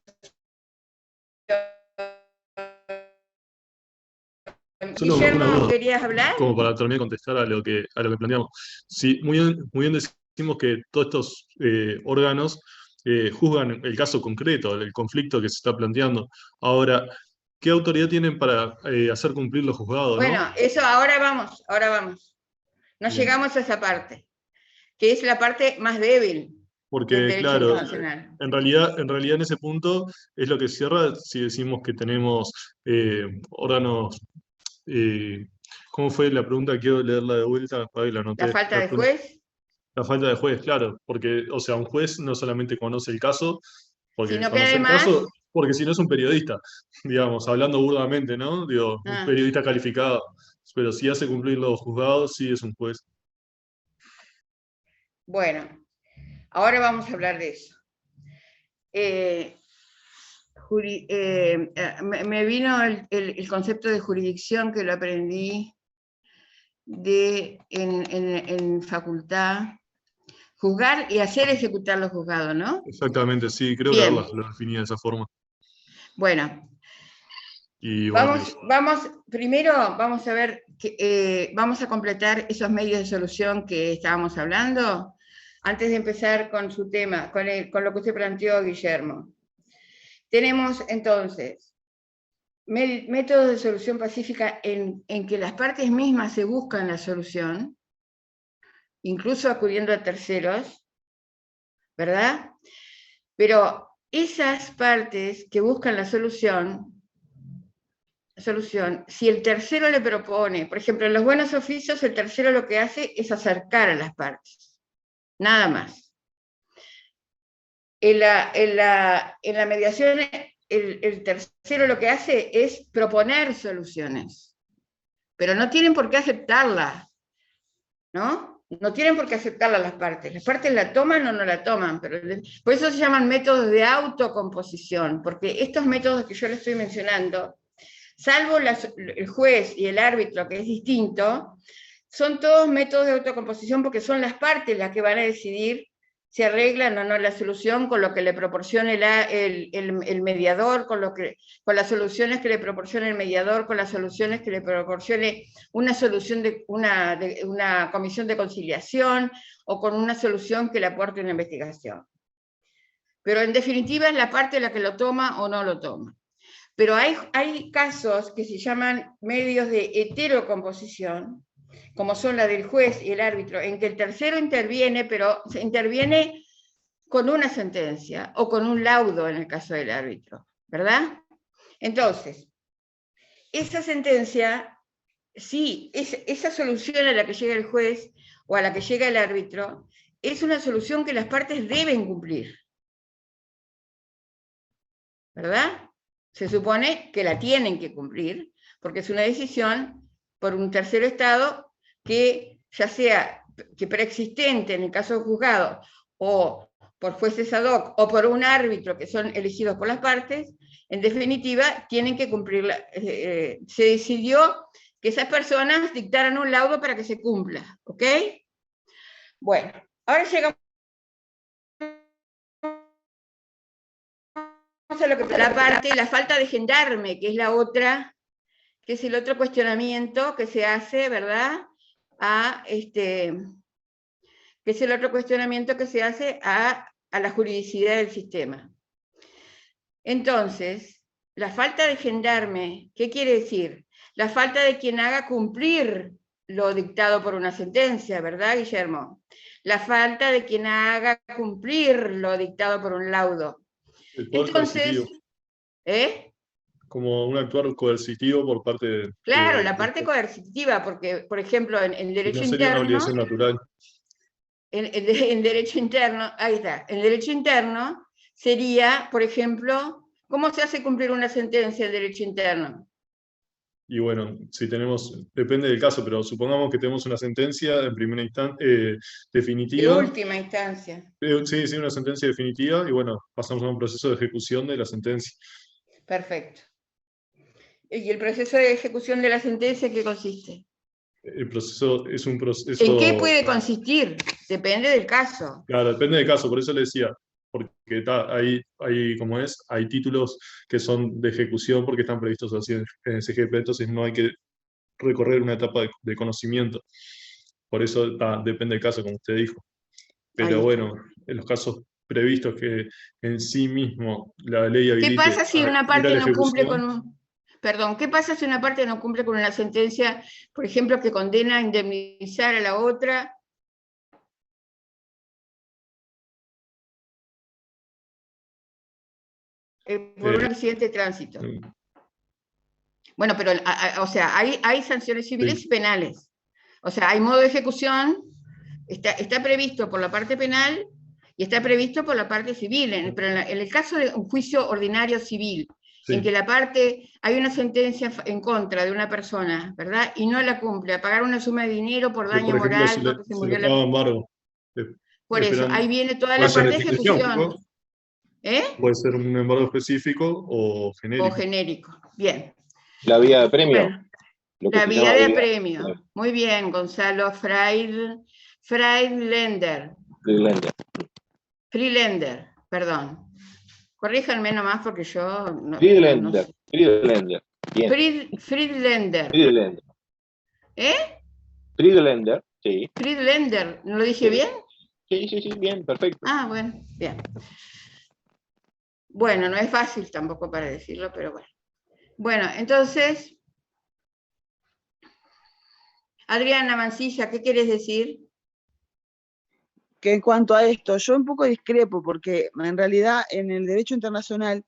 Guillermo, ¿querías hablar? Como para terminar de contestar a lo que planteamos. Sí, muy bien decimos que todos estos órganos juzgan el caso concreto, el conflicto que se está planteando. Ahora, ¿qué autoridad tienen para hacer cumplir los juzgados? Bueno, ¿no? Eso ahora vamos. No Bien. Llegamos a esa parte, que es la parte más débil. Porque, claro, en realidad en ese punto es lo que cierra si decimos que tenemos órganos. ¿Cómo fue la pregunta? Quiero leerla de vuelta. Ay, la anoté. ¿La falta de juez? La falta de juez, claro. Porque, o sea, un juez no solamente conoce el caso, porque sino conoce que además... el caso, porque si no es un periodista, digamos, hablando burdamente, ¿no? Digo, un periodista calificado. Pero si hace cumplir los juzgados, sí es un juez. Bueno, ahora vamos a hablar de eso. Me vino el concepto de jurisdicción que lo aprendí en facultad. Juzgar y hacer ejecutar los juzgados, ¿no? Exactamente, sí, creo que lo definía de esa forma. Bueno, y bueno, primero vamos a ver, vamos a completar esos medios de solución que estábamos hablando, antes de empezar con su tema, con lo que usted planteó, Guillermo. Tenemos entonces métodos de solución pacífica en que las partes mismas se buscan la solución, incluso acudiendo a terceros, ¿verdad? Pero esas partes que buscan la solución, si el tercero le propone, por ejemplo, en los buenos oficios, el tercero lo que hace es acercar a las partes, nada más. En la mediación, el tercero lo que hace es proponer soluciones, pero no tienen por qué aceptarla, ¿no? No tienen por qué aceptarla las partes la toman o no la toman, pero por eso se llaman métodos de autocomposición, porque estos métodos que yo les estoy mencionando salvo el juez y el árbitro, que es distinto, son todos métodos de autocomposición porque son las partes las que van a decidir si arreglan o no la solución con lo que le proporcione el mediador, con las soluciones que le proporcione el mediador, con las soluciones que le proporcione una solución una comisión de conciliación, o con una solución que le aporte una investigación. Pero en definitiva es la parte la que lo toma o no lo toma. Pero hay casos que se llaman medios de heterocomposición, como son la del juez y el árbitro, en que el tercero interviene, pero interviene con una sentencia o con un laudo en el caso del árbitro, ¿verdad? Entonces, esa sentencia, sí, esa solución a la que llega el juez o a la que llega el árbitro, es una solución que las partes deben cumplir, ¿verdad? Se supone que la tienen que cumplir, porque es una decisión por un tercer estado que ya sea que preexistente en el caso del juzgado, o por jueces ad hoc, o por un árbitro que son elegidos por las partes, en definitiva tienen que cumplirla. Se decidió que esas personas dictaran un laudo para que se cumpla, ¿ok? Bueno, ahora llegamos a lo que la falta de gendarme, que es la otra, que es el otro cuestionamiento que se hace, ¿verdad? Que es el otro cuestionamiento que se hace a la juridicidad del sistema. Entonces, la falta de gendarme, ¿qué quiere decir? La falta de quien haga cumplir lo dictado por una sentencia, ¿verdad, Guillermo? La falta de quien haga cumplir lo dictado por un laudo. Entonces, como un actuar coercitivo por parte de... Claro, la parte coercitiva, porque, por ejemplo, en derecho no sería interno... una obligación natural. En derecho interno, ahí está, en derecho interno sería, por ejemplo, ¿cómo se hace cumplir una sentencia en derecho interno? Y bueno, si tenemos, depende del caso, pero supongamos que tenemos una sentencia en primera instancia, definitiva. De última instancia. Sí, una sentencia definitiva, y bueno, pasamos a un proceso de ejecución de la sentencia. Perfecto. ¿Y el proceso de ejecución de la sentencia en qué consiste? El proceso es un proceso... ¿En qué puede consistir? Depende del caso. Claro, depende del caso, por eso le decía, porque hay títulos que son de ejecución porque están previstos así en CGP, entonces no hay que recorrer una etapa de conocimiento. Por eso depende del caso, como usted dijo. Pero bueno, en los casos previstos que en sí mismo la ley habilite... ¿Qué pasa si una parte no cumple con un... Perdón, ¿qué pasa si una parte no cumple con una sentencia, por ejemplo, que condena a indemnizar a la otra? Por un accidente de tránsito. Bueno, pero, o sea, hay sanciones civiles y penales. O sea, hay modo de ejecución, está previsto por la parte penal y está previsto por la parte civil. Pero en el caso de un juicio ordinario civil, en que la parte, hay una sentencia en contra de una persona, ¿verdad? Y no la cumple, a pagar una suma de dinero por daño por ejemplo, moral, porque se murió la... embargo. Por eso, ahí viene toda la parte de ejecución. Puede ser un embargo específico o genérico. O genérico, bien. La vía de premio. Bueno, la vía de apremio. Muy bien, Gonzalo Friedländer. Friedländer, perdón. Corríjanme nomás porque yo... Friedländer. Bien. Friedländer. Friedländer, sí. Friedländer, ¿no lo dije bien? Sí, bien, perfecto. Ah, bueno, bien. Bueno, no es fácil tampoco para decirlo, pero bueno. Bueno, entonces... Adriana Mancilla, ¿qué quieres decir? Que en cuanto a esto, yo un poco discrepo, porque en realidad en el derecho internacional,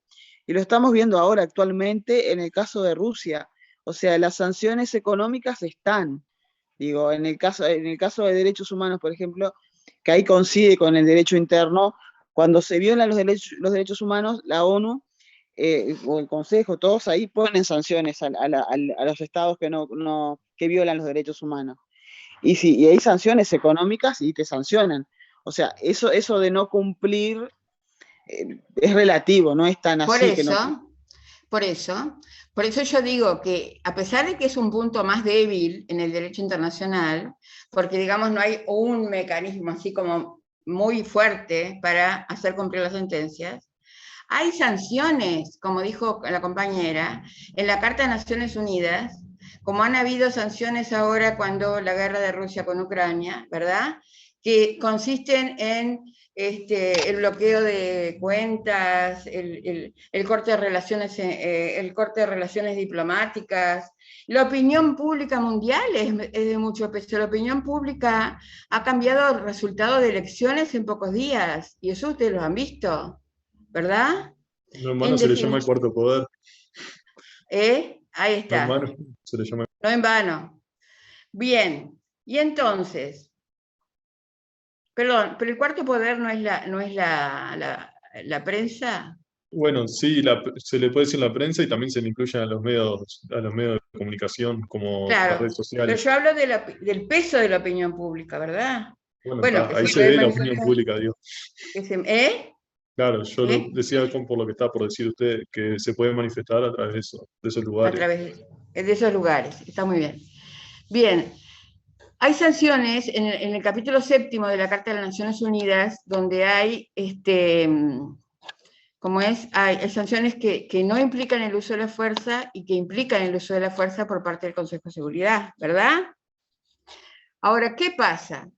y lo estamos viendo ahora actualmente en el caso de Rusia, o sea, las sanciones económicas están, digo, en el caso de derechos humanos, por ejemplo, que ahí coincide con el derecho interno, cuando se violan los derechos humanos, la ONU o el Consejo, todos ahí ponen sanciones a los estados que violan los derechos humanos. Y hay sanciones económicas y te sancionan. O sea, eso de no cumplir es relativo, no es tan así. Por eso yo digo que a pesar de que es un punto más débil en el derecho internacional, porque digamos no hay un mecanismo así como muy fuerte para hacer cumplir las sentencias, hay sanciones, como dijo la compañera, en la Carta de Naciones Unidas, como han habido sanciones ahora cuando la guerra de Rusia con Ucrania, ¿verdad? Que consisten en el bloqueo de cuentas, el corte de relaciones diplomáticas. La opinión pública mundial es de mucho peso. La opinión pública ha cambiado el resultado de elecciones en pocos días, y eso ustedes lo han visto, ¿verdad? No en vano se le llama el cuarto poder. Ahí está. No en vano se le llama. No en vano. Bien, y entonces... Perdón, pero el cuarto poder no es la prensa. Bueno, sí, se le puede decir la prensa y también se le incluye a los medios de comunicación, como las redes sociales. Pero yo hablo del peso de la opinión pública, ¿verdad? Bueno, ahí se ve la opinión pública, digo. Claro, yo lo decía por lo que está por decir usted, que se puede manifestar a través de esos lugares. A través de esos lugares, está muy bien. Bien. Hay sanciones en el capítulo 7 de la Carta de las Naciones Unidas, donde hay, hay sanciones que no implican el uso de la fuerza y que implican el uso de la fuerza por parte del Consejo de Seguridad, ¿verdad? Ahora, ¿qué pasa?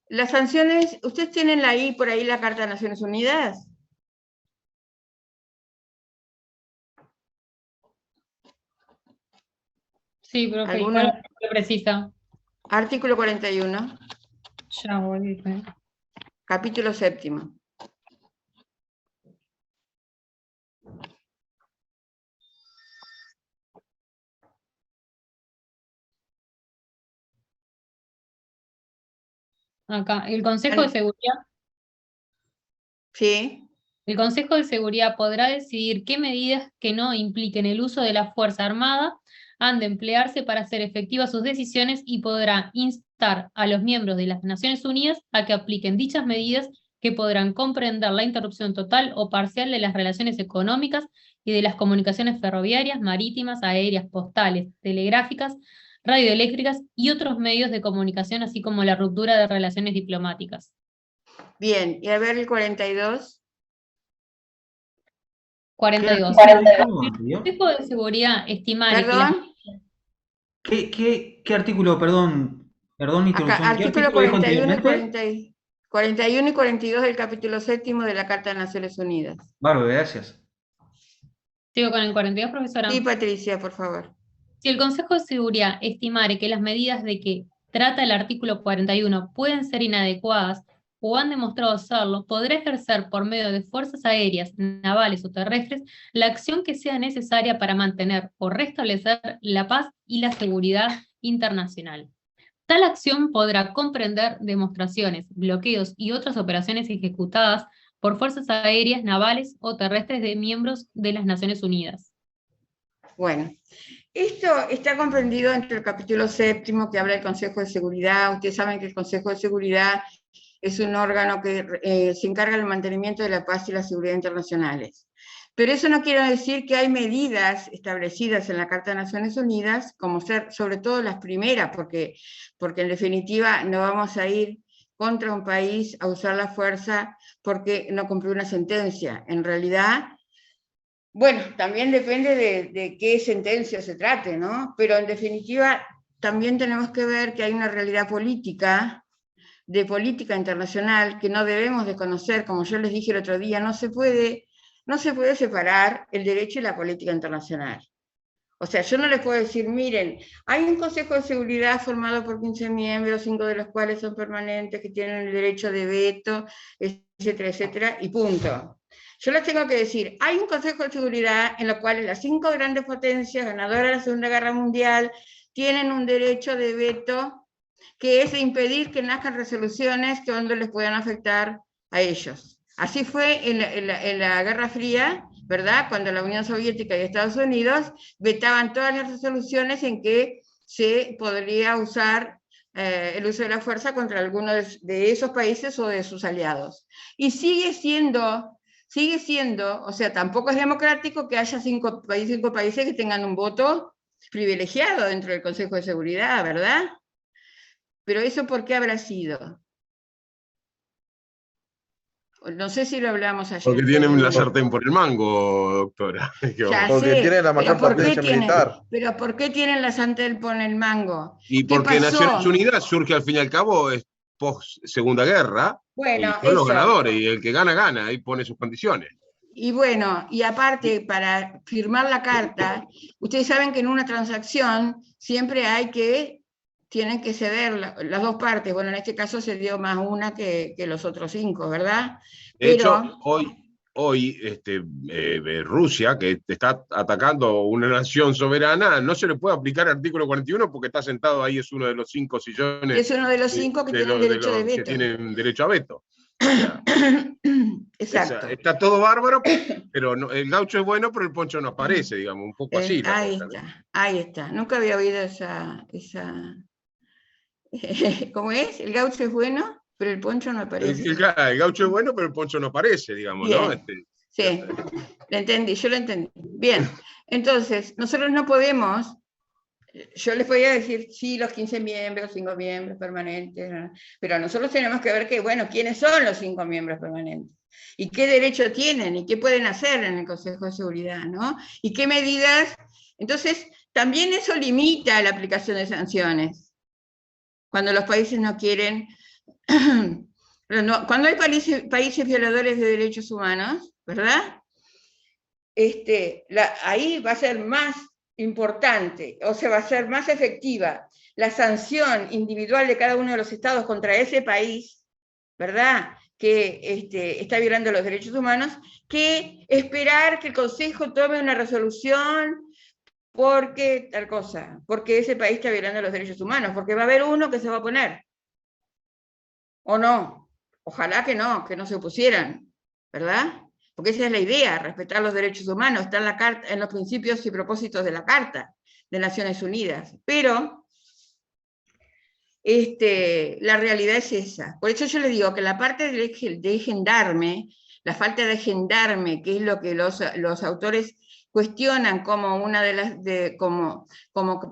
Las sanciones, ¿ustedes tienen por ahí la Carta de las Naciones Unidas? Sí, pero ¿cuál lo precisa? Artículo 41. Ya voy. Capítulo 7. Acá, el Consejo de Seguridad. Sí. El Consejo de Seguridad podrá decidir qué medidas que no impliquen el uso de la Fuerza Armada han de emplearse para hacer efectivas sus decisiones y podrá instar a los miembros de las Naciones Unidas a que apliquen dichas medidas que podrán comprender la interrupción total o parcial de las relaciones económicas y de las comunicaciones ferroviarias, marítimas, aéreas, postales, telegráficas, radioeléctricas y otros medios de comunicación, así como la ruptura de relaciones diplomáticas. Bien, y a ver el 42. 42. El Consejo de Seguridad estimar ¿Qué artículo, perdón, interrupción? Artículo 41 y 42 del capítulo 7 de la Carta de Naciones Unidas. Bárbaro, gracias. ¿Sigo con el 42, profesora? Sí, Patricia, por favor. Si el Consejo de Seguridad estimare que las medidas de que trata el artículo 41 pueden ser inadecuadas o han demostrado serlo, podrá ejercer por medio de fuerzas aéreas, navales o terrestres la acción que sea necesaria para mantener o restablecer la paz y la seguridad internacional. Tal acción podrá comprender demostraciones, bloqueos y otras operaciones ejecutadas por fuerzas aéreas, navales o terrestres de miembros de las Naciones Unidas. Bueno, esto está comprendido entre el capítulo 7 que habla del Consejo de Seguridad. Ustedes saben que el Consejo de Seguridad es un órgano que se encarga del mantenimiento de la paz y la seguridad internacionales. Pero eso no quiere decir que hay medidas establecidas en la Carta de Naciones Unidas, como ser sobre todo las primeras, porque en definitiva no vamos a ir contra un país a usar la fuerza porque no cumplió una sentencia. En realidad, bueno, también depende de qué sentencia se trate, ¿no? Pero en definitiva también tenemos que ver que hay una realidad política, de política internacional, que no debemos desconocer. Como yo les dije el otro día, no se puede separar el derecho y la política internacional. O sea, yo no les puedo decir, miren, hay un Consejo de Seguridad formado por 15 miembros, 5 de los cuales son permanentes, que tienen el derecho de veto, etcétera, etcétera, y punto. Yo les tengo que decir, hay un Consejo de Seguridad en el cual las 5 grandes potencias ganadoras de la Segunda Guerra Mundial tienen un derecho de veto que es impedir que nazcan resoluciones que donde les puedan afectar a ellos. Así fue en la Guerra Fría, ¿verdad? Cuando la Unión Soviética y Estados Unidos vetaban todas las resoluciones en que se podría usar el uso de la fuerza contra alguno de esos países o de sus aliados. Y sigue siendo sigue siendo, o sea, tampoco es democrático que haya cinco países que tengan un voto privilegiado dentro del Consejo de Seguridad, ¿verdad? Pero eso, ¿por qué habrá sido? No sé si lo hablamos ayer. Porque tienen la sartén por el mango, doctora. Porque tienen la mayor potencia militar. Pero ¿por qué tienen la sartén por el mango? Y porque Naciones Unidas surge al fin y al cabo es post Segunda Guerra. Bueno, y son los ganadores, y el que gana, gana, ahí pone sus condiciones. Y bueno, y aparte, para firmar la carta, ustedes saben que en una transacción siempre tienen que ceder las dos partes. Bueno, en este caso se dio más una que los otros 5, ¿verdad? De hecho, hoy Rusia, que está atacando una nación soberana, no se le puede aplicar el artículo 41 porque está sentado ahí, es uno de los 5 sillones. Es uno de los 5 que tienen derecho de veto. Que tienen derecho a veto. Exacto. Está todo bárbaro, pero no, el gaucho es bueno, pero el poncho no aparece, digamos, un poco así. Ahí está. Nunca había oído esa... ¿Cómo es? El gaucho es bueno, pero el poncho no aparece. El gaucho es bueno, pero el poncho no aparece, digamos, bien. ¿no? Sí, lo entendí, yo lo entendí. Bien, entonces, nosotros no podemos, yo les voy a decir, sí, los 15 miembros, 5 miembros permanentes, pero nosotros tenemos que ver quiénes son los 5 miembros permanentes, y qué derecho tienen, y qué pueden hacer en el Consejo de Seguridad, ¿no? Y qué medidas. Entonces, también eso limita la aplicación de sanciones, cuando los países no quieren... Cuando hay países violadores de derechos humanos, ¿verdad? Ahí va a ser más importante, o sea, va a ser más efectiva la sanción individual de cada uno de los estados contra ese país, ¿verdad?, que está violando los derechos humanos, que esperar que el Consejo tome una resolución porque tal cosa, porque ese país está violando los derechos humanos, porque va a haber uno que se va a oponer. ¿O no? Ojalá que no se opusieran, ¿verdad? Porque esa es la idea, respetar los derechos humanos, está en la carta, en los principios y propósitos de la Carta de Naciones Unidas. Pero la realidad es esa. Por eso yo le digo que la parte de gendarme, la falta de gendarme, que es lo que los autores cuestionan como una de las, como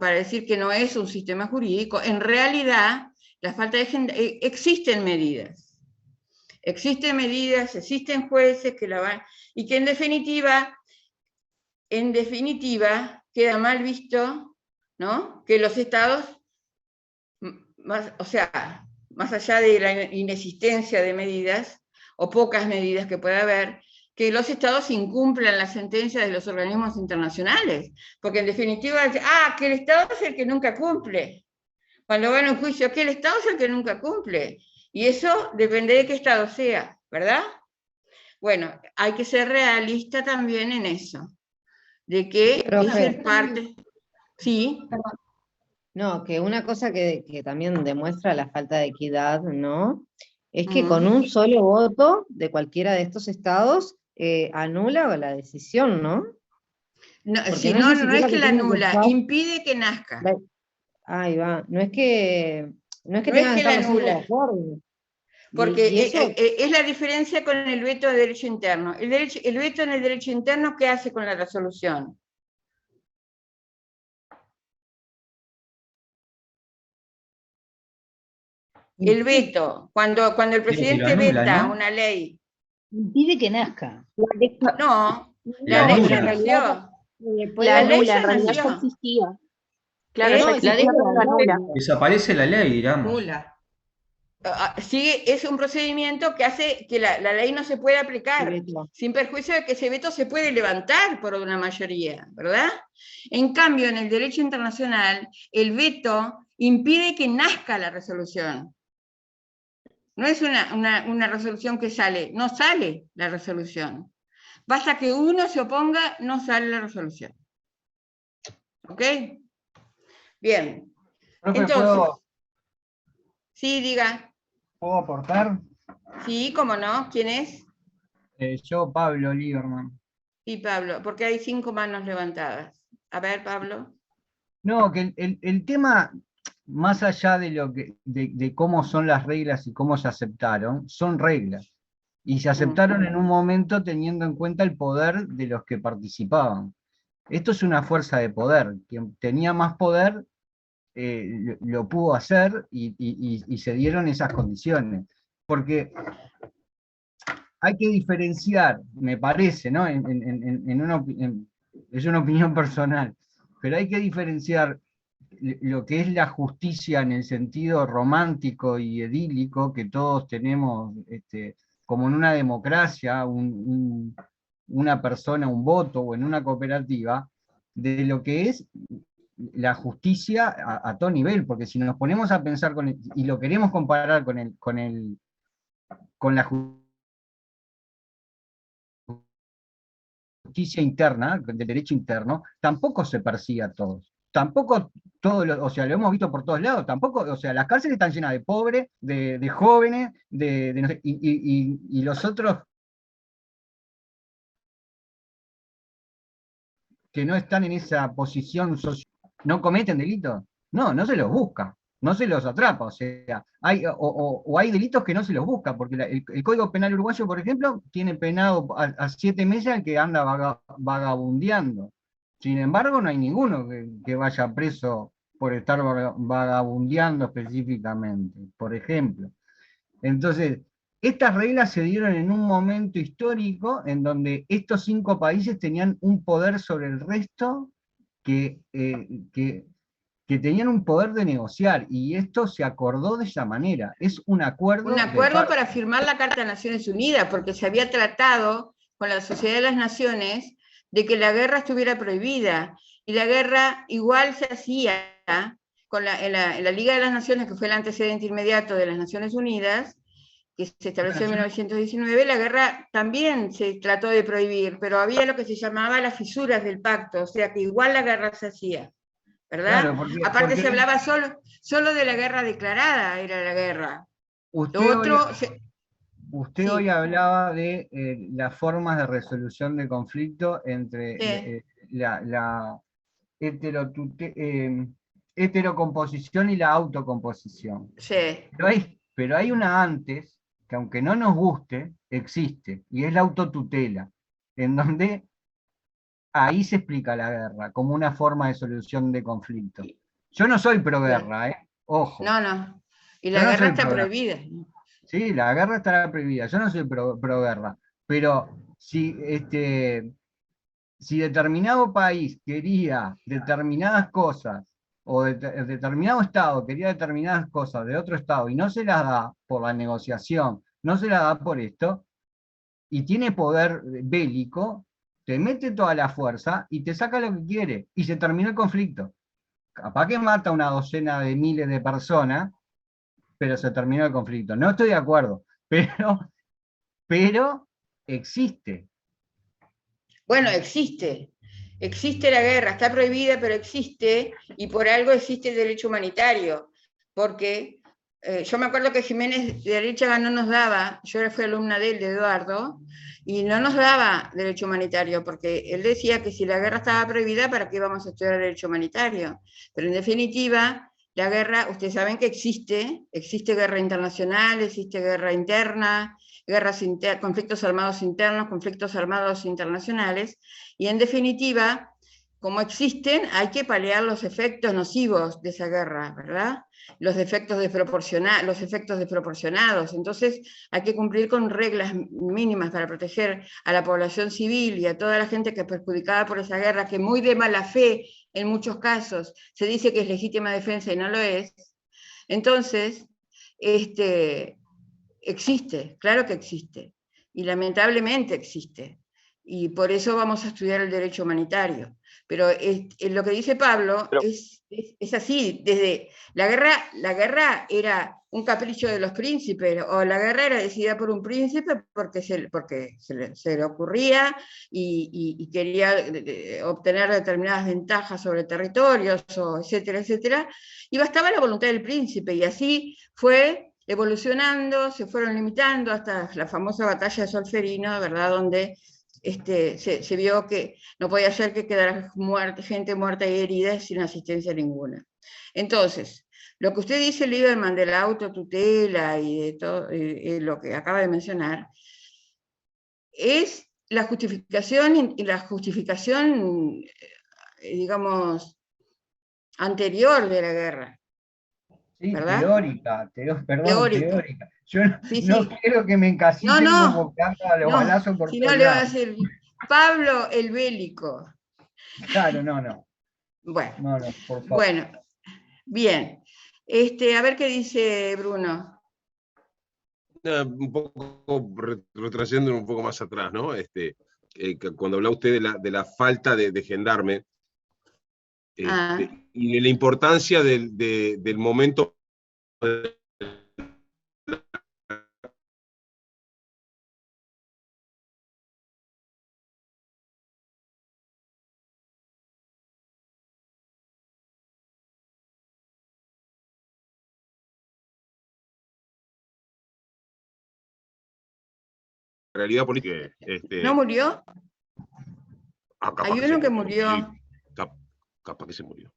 para decir que no es un sistema jurídico, en realidad la falta de existen medidas. Existen medidas, existen jueces que la van, y que en definitiva queda mal visto, ¿no?, que los estados, más allá de la inexistencia de medidas, o pocas medidas que pueda haber, que los estados incumplan las sentencias de los organismos internacionales, porque en definitiva, que el estado es el que nunca cumple. Cuando van a un juicio, que el estado es el que nunca cumple. Y eso depende de qué estado sea, ¿verdad? Bueno, hay que ser realista también en eso, de que es parte... Sí. No, que una cosa que también demuestra la falta de equidad, ¿no?, es que con un solo voto de cualquiera de estos estados anula la decisión, ¿no? No, si no es que la anula, impide que nazca. Ahí va, no es que la anula. Porque es la diferencia con el veto de derecho interno. El veto en el derecho interno, ¿qué hace con la resolución? El veto, cuando el presidente veta una ley. Impide que nazca. No, la ley ya nació. La ley ya nació. Claro, desaparece la ley, digamos. Nula. Sí, es un procedimiento que hace que la ley no se pueda aplicar, sin perjuicio de que ese veto se puede levantar por una mayoría, ¿verdad? En cambio, en el derecho internacional, el veto impide que nazca la resolución. No es una resolución que sale, no sale la resolución. Basta que uno se oponga, no sale la resolución. ¿Ok? Bien. Entonces, sí, diga. ¿Puedo aportar? Sí, cómo no. ¿Quién es? Yo, Pablo Lieberman. Sí, Pablo, porque hay 5 manos levantadas. A ver, Pablo. No, que el tema, más allá de cómo son las reglas y cómo se aceptaron, son reglas. y se aceptaron en un momento teniendo en cuenta el poder de los que participaban. Esto es una fuerza de poder. Quien tenía más poder lo pudo hacer y se dieron esas condiciones. Porque hay que diferenciar, me parece, ¿no? Es una opinión personal, pero hay que diferenciar lo que es la justicia en el sentido romántico y edílico que todos tenemos, como en una democracia, una persona, un voto, o en una cooperativa, de lo que es la justicia a todo nivel, porque si nos ponemos a pensar y lo queremos comparar con la justicia interna, del derecho interno, tampoco se persigue a todos. Tampoco o sea, lo hemos visto por todos lados, tampoco, o sea, las cárceles están llenas de pobres, de jóvenes, no sé, y los otros que no están en esa posición social, ¿no cometen delitos? No se los busca, no se los atrapa, o sea, hay delitos que no se los busca, porque el Código Penal uruguayo, por ejemplo, tiene penado a 7 meses al que anda vagabundeando. Sin embargo, no hay ninguno que vaya preso por estar vagabundeando específicamente, por ejemplo. Entonces, estas reglas se dieron en un momento histórico en donde estos 5 países tenían un poder sobre el resto que tenían un poder de negociar, y esto se acordó de esa manera. Es un acuerdo. Un acuerdo para firmar la Carta de Naciones Unidas, porque se había tratado con la Sociedad de las Naciones de que la guerra estuviera prohibida, y la guerra igual se hacía en la Liga de las Naciones, que fue el antecedente inmediato de las Naciones Unidas, que se estableció en 1919, la guerra también se trató de prohibir, pero había lo que se llamaba las fisuras del pacto, o sea que igual la guerra se hacía, ¿verdad? Claro, aparte se hablaba solo de la guerra declarada, era la guerra. Usted hoy hablaba de las formas de resolución de conflicto entre la heterocomposición y la autocomposición. Sí. Pero hay una antes, que aunque no nos guste, existe, y es la autotutela, en donde ahí se explica la guerra, como una forma de solución de conflicto. Yo no soy pro guerra, ojo. No. Y la guerra está prohibida. Sí, la guerra estará prohibida. Yo no soy pro guerra, pero si determinado país quería determinadas cosas, o determinado Estado quería determinadas cosas de otro Estado y no se las da por la negociación, no se las da por esto, y tiene poder bélico, te mete toda la fuerza y te saca lo que quiere, y se terminó el conflicto. Capaz que mata una docena de miles de personas, pero se terminó el conflicto. No estoy de acuerdo, pero existe. Bueno, existe la guerra, está prohibida, pero existe, y por algo existe el derecho humanitario, porque yo me acuerdo que Jiménez de Arechaga no nos daba, yo fui alumna de él, de Eduardo, y no nos daba derecho humanitario, porque él decía que si la guerra estaba prohibida, ¿para qué íbamos a estudiar derecho humanitario? Pero en definitiva, la guerra, ustedes saben que existe guerra internacional, existe guerra interna, conflictos armados internos, conflictos armados internacionales, y en definitiva, como existen, hay que paliar los efectos nocivos de esa guerra, ¿verdad? Los efectos desproporcionados. Entonces hay que cumplir con reglas mínimas para proteger a la población civil y a toda la gente que es perjudicada por esa guerra, que muy de mala fe, en muchos casos, se dice que es legítima defensa y no lo es. Entonces, existe, claro que existe, y lamentablemente existe, y por eso vamos a estudiar el derecho humanitario. Pero lo que dice Pablo es así, desde la guerra era un capricho de los príncipes, o la guerra era decidida por un príncipe porque se le ocurría y quería obtener determinadas ventajas sobre territorios, etcétera, etcétera, y bastaba la voluntad del príncipe, y así fue evolucionando, se fueron limitando hasta la famosa batalla de Solferino, ¿verdad?, donde se vio que no podía ser que quedara gente muerta y herida sin asistencia ninguna. Entonces, lo que usted dice, Lieberman, de la autotutela y de todo lo que acaba de mencionar, es la justificación, digamos, anterior de la guerra. Sí, ¿verdad? teórica, teórica. Yo Sí, no sí. quiero que me encasillen como que anda a los balazos por si todos no le va a lados. decir Pablo el bélico. Claro, no. Bueno, no, por favor. Bueno, bien. A ver qué dice Bruno. Un poco retrocediendo un poco más atrás, ¿no? Cuando habla usted de la falta de gendarme y de la importancia del momento realidad política. ¿No murió? Hay uno que murió. Capaz que se murió.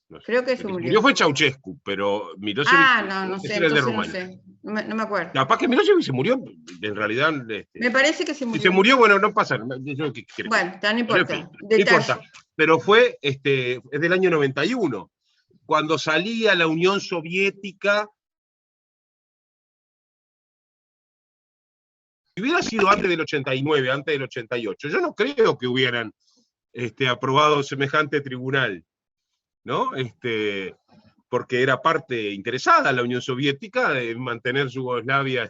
No sé. Creo que se El que murió. fue Ceausescu, pero Milosevic. No sé, entonces no sé. No me acuerdo. Capaz que Milosevic se murió, en realidad. Me parece que se murió. Si se murió, bueno, no pasa. Bueno, no importa. No importa. Pero es del año 91, cuando salía la Unión Soviética. Si hubiera sido antes del 89, antes del 88, yo no creo que hubieran aprobado semejante tribunal, ¿no? Porque era parte interesada la Unión Soviética en mantener Yugoslavia,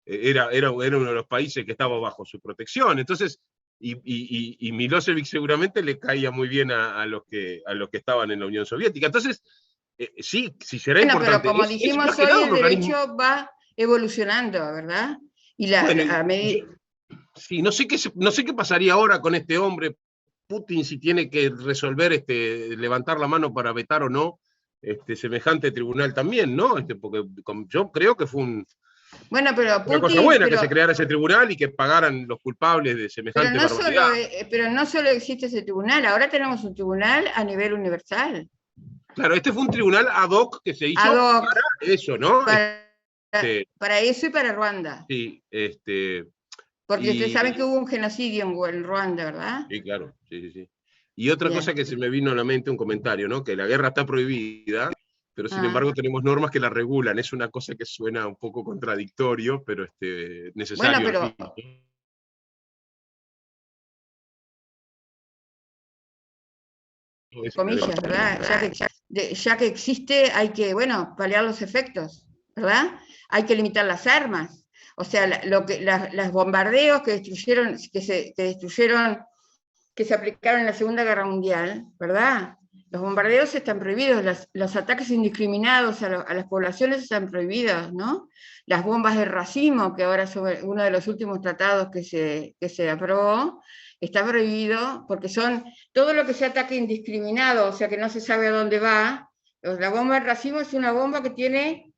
era uno de los países que estaba bajo su protección. Entonces, y Milosevic seguramente le caía muy bien a los que estaban en la Unión Soviética. Entonces, sí será importante. Pero como dijimos hoy, el derecho va evolucionando, ¿verdad? Y sí, no sé qué pasaría ahora con este hombre, Putin, si tiene que resolver, levantar la mano para vetar o no semejante tribunal también, ¿no? Porque yo creo que fue una cosa buena que se creara ese tribunal y que pagaran los culpables de semejante barbaridad. Pero no solo existe ese tribunal, ahora tenemos un tribunal a nivel universal. Claro, fue un tribunal ad hoc que se hizo para eso, ¿no? Para eso y para Ruanda. Sí, porque ustedes saben que hubo un genocidio en Ruanda, ¿verdad? Sí, claro, sí. Y otra cosa que se me vino a la mente, un comentario, ¿no? Que la guerra está prohibida, pero sin embargo tenemos normas que la regulan. Es una cosa que suena un poco contradictorio, pero necesario. Bueno, pero comillas, ¿verdad? Ya que existe, hay que, paliar los efectos, ¿verdad? Hay que limitar las armas. O sea, los bombardeos que se aplicaron en la Segunda Guerra Mundial, ¿verdad? Los bombardeos están prohibidos, los ataques indiscriminados a las poblaciones están prohibidos, ¿no? Las bombas de racimo, que ahora es uno de los últimos tratados que se aprobó, está prohibido porque son todo lo que sea ataque indiscriminado, o sea que no se sabe a dónde va. La bomba de racimo es una bomba que tiene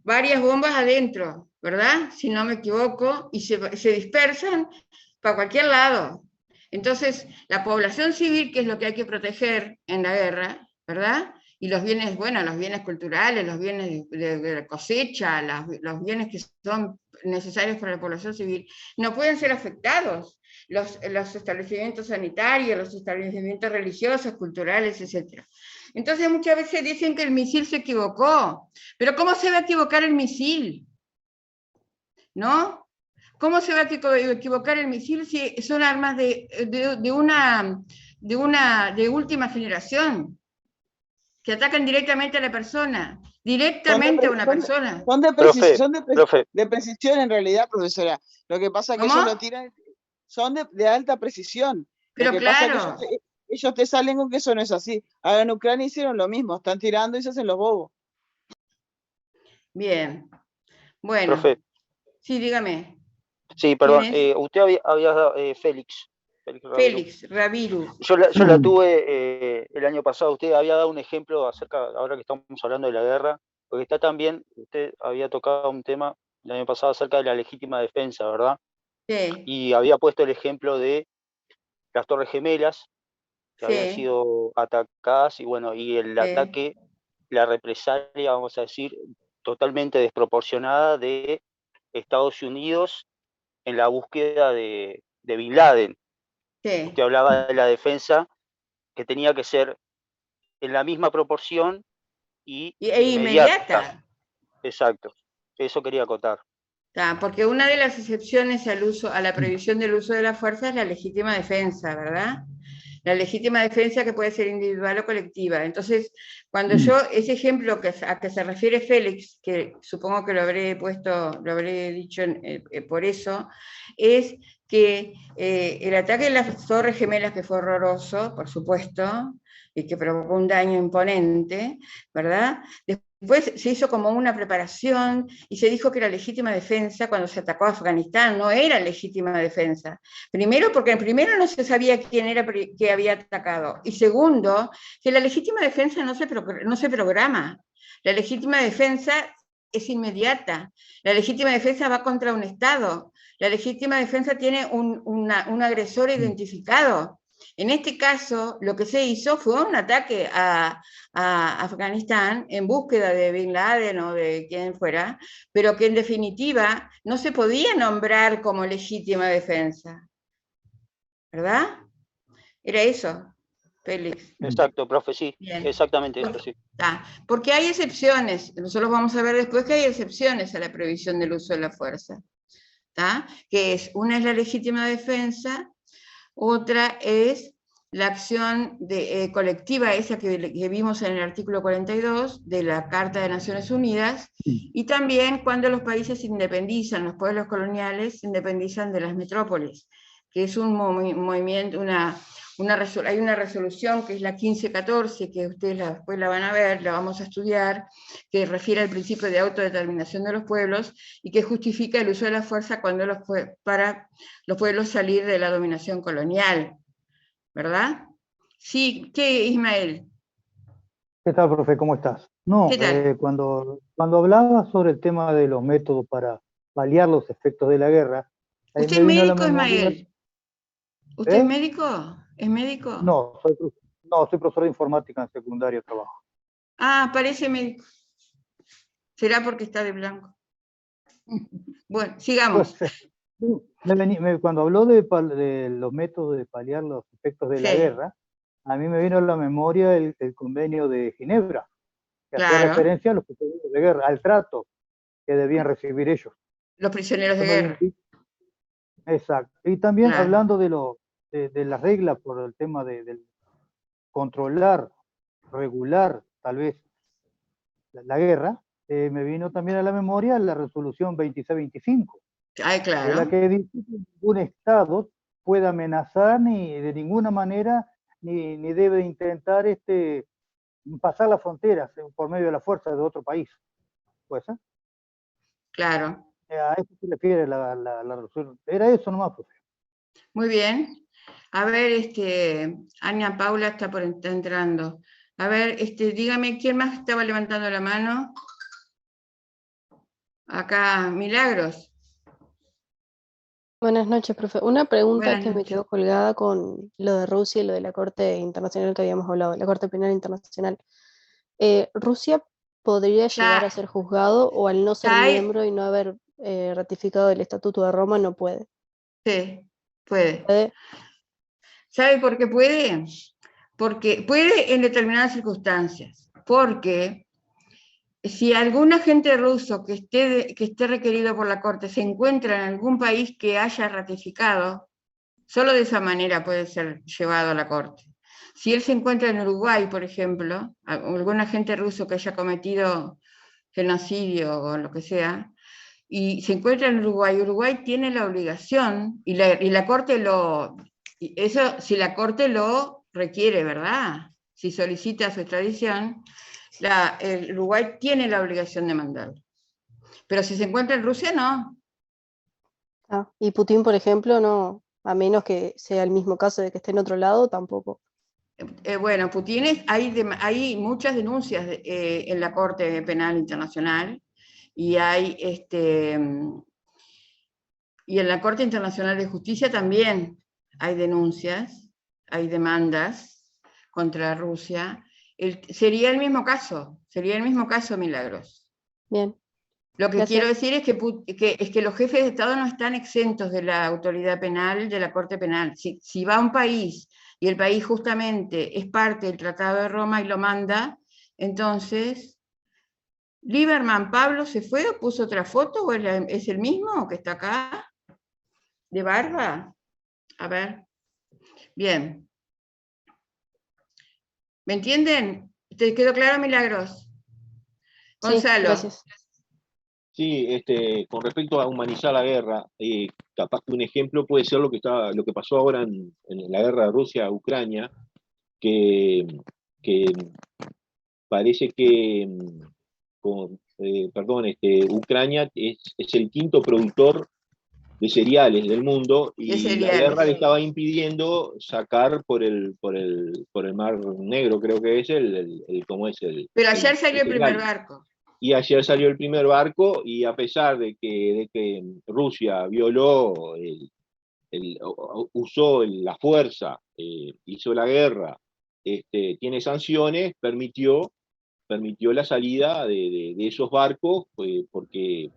varias bombas adentro, ¿verdad? Si no me equivoco, y se dispersan para cualquier lado. Entonces, la población civil, que es lo que hay que proteger en la guerra, ¿verdad? Y los bienes, los bienes culturales, los bienes de cosecha, los bienes que son necesarios para la población civil, no pueden ser afectados. Los establecimientos sanitarios, los establecimientos religiosos, culturales, etc. Entonces muchas veces dicen que el misil se equivocó, pero ¿cómo se va a equivocar el misil? ¿No? ¿Cómo se va a equivocar el misil si son armas de última generación? Que atacan directamente a la persona, a una persona. Son de precisión en realidad, profesora. Lo que pasa es que ellos lo tiran, son de alta precisión. Pero lo que claro. pasa es que ellos te salen con que eso no es así. Ahora en Ucrania hicieron lo mismo, están tirando y se hacen los bobos. Bien. Bueno. Profe. Sí, dígame. Sí, perdón. Usted había dado Félix Raviru. Yo la tuve el año pasado. Usted había dado un ejemplo acerca, ahora que estamos hablando de la guerra, porque está también, usted había tocado un tema el año pasado acerca de la legítima defensa, ¿verdad? Sí. Y había puesto el ejemplo de las Torres Gemelas, que habían sido atacadas, y el ataque, la represalia, vamos a decir, totalmente desproporcionada de Estados Unidos en la búsqueda de Bin Laden. Sí. Usted hablaba de la defensa, que tenía que ser en la misma proporción e inmediata. Exacto, eso quería acotar. Porque una de las excepciones a la prohibición del uso de la fuerza es la legítima defensa, ¿verdad? La legítima defensa que puede ser individual o colectiva. Entonces, cuando yo, ese ejemplo a que se refiere Félix, que supongo que lo habré dicho por eso, es que el ataque de las Torres Gemelas, que fue horroroso, por supuesto, y que provocó un daño imponente, ¿verdad? Después se hizo como una preparación y se dijo que era legítima defensa cuando se atacó a Afganistán. No era legítima defensa. Primero, porque no se sabía quién era que había atacado. Y segundo, que la legítima defensa no se programa. La legítima defensa es inmediata. La legítima defensa va contra un Estado. La legítima defensa tiene un agresor identificado. En este caso, lo que se hizo fue un ataque a Afganistán en búsqueda de Bin Laden o de quien fuera, pero que en definitiva no se podía nombrar como legítima defensa. ¿Verdad? Era eso, Félix. Exacto, profe, sí, Bien. Exactamente eso, sí. Porque hay excepciones, nosotros vamos a ver después que hay excepciones a la prohibición del uso de la fuerza. Que una es la legítima defensa, otra es la acción colectiva, esa que vimos en el artículo 42 de la Carta de Naciones Unidas, y también cuando los países se independizan, los pueblos coloniales se independizan de las metrópolis, que es un movimiento, hay una resolución que es la 1514, que ustedes después la van a ver, la vamos a estudiar, que refiere al principio de autodeterminación de los pueblos y que justifica el uso de la fuerza para los pueblos salir de la dominación colonial. ¿Verdad? Sí, ¿qué, Ismael? ¿Qué tal, profe? ¿Cómo estás? No, cuando hablaba sobre el tema de los métodos para paliar los efectos de la guerra... ¿Usted es médico, Ismael? ¿Usted es médico? ¿Es médico? No, soy profesor de informática en secundario, trabajo. Ah, parece médico. ¿Será porque está de blanco? Bueno, sigamos. Cuando habló de los métodos de paliar los efectos de la guerra, a mí me vino a la memoria el convenio de Ginebra, que hacía referencia a los prisioneros de guerra, al trato que debían recibir ellos. Los prisioneros de guerra. Exacto. Y también hablando de las reglas por el tema de controlar, regular, tal vez, la guerra, me vino también a la memoria la resolución 2625. Ay, claro. De la que dice que ningún Estado puede amenazar ni de ninguna manera, ni debe intentar pasar las fronteras por medio de la fuerza de otro país. ¿Puede ser? Claro. A eso se refiere la resolución. Era eso nomás, profe. Muy bien. A ver, Ana Paula está entrando. A ver, dígame, ¿quién más estaba levantando la mano? Acá, Milagros. Buenas noches, profe. Una pregunta que me quedó colgada con lo de Rusia y lo de la Corte Internacional que habíamos hablado, la Corte Penal Internacional. ¿Rusia podría llegar a ser juzgado o al no ser miembro y no haber ratificado el Estatuto de Roma no puede? Sí, puede. ¿Sabe por qué puede? Porque puede en determinadas circunstancias. Porque si algún agente ruso que esté requerido por la Corte se encuentra en algún país que haya ratificado, solo de esa manera puede ser llevado a la Corte. Si él se encuentra en Uruguay, por ejemplo, algún agente ruso que haya cometido genocidio o lo que sea, y se encuentra en Uruguay, Uruguay tiene la obligación, y la Corte si la Corte lo requiere, ¿verdad? Si solicita su extradición, el Uruguay tiene la obligación de mandarlo. Pero si se encuentra en Rusia, no. Y Putin, por ejemplo, no, a menos que sea el mismo caso de que esté en otro lado, tampoco. Bueno, Putin hay muchas denuncias en la Corte Penal Internacional y y en la Corte Internacional de Justicia también hay denuncias, hay demandas contra Rusia. Sería el mismo caso, Milagros. Bien. Lo que quiero decir es que los jefes de Estado no están exentos de la autoridad penal, de la Corte Penal. Si va a un país y el país justamente es parte del Tratado de Roma y lo manda, entonces, ¿Lieberman Pablo se fue o puso otra foto o es el mismo que está acá? ¿De barba? A ver. Bien. ¿Me entienden? ¿Te quedó claro, Milagros? Gonzalo. Sí, gracias. Sí, con respecto a humanizar la guerra, capaz que un ejemplo puede ser lo que pasó ahora en la guerra de Rusia-Ucrania, que parece que, Ucrania es el quinto productor de cereales del mundo y la guerra le estaba impidiendo sacar por el Mar Negro, creo que es Pero ayer salió el primer barco. Y ayer salió el primer barco, y a pesar de que Rusia violó, usó la fuerza, hizo la guerra, tiene sanciones, permitió la salida de esos barcos, porque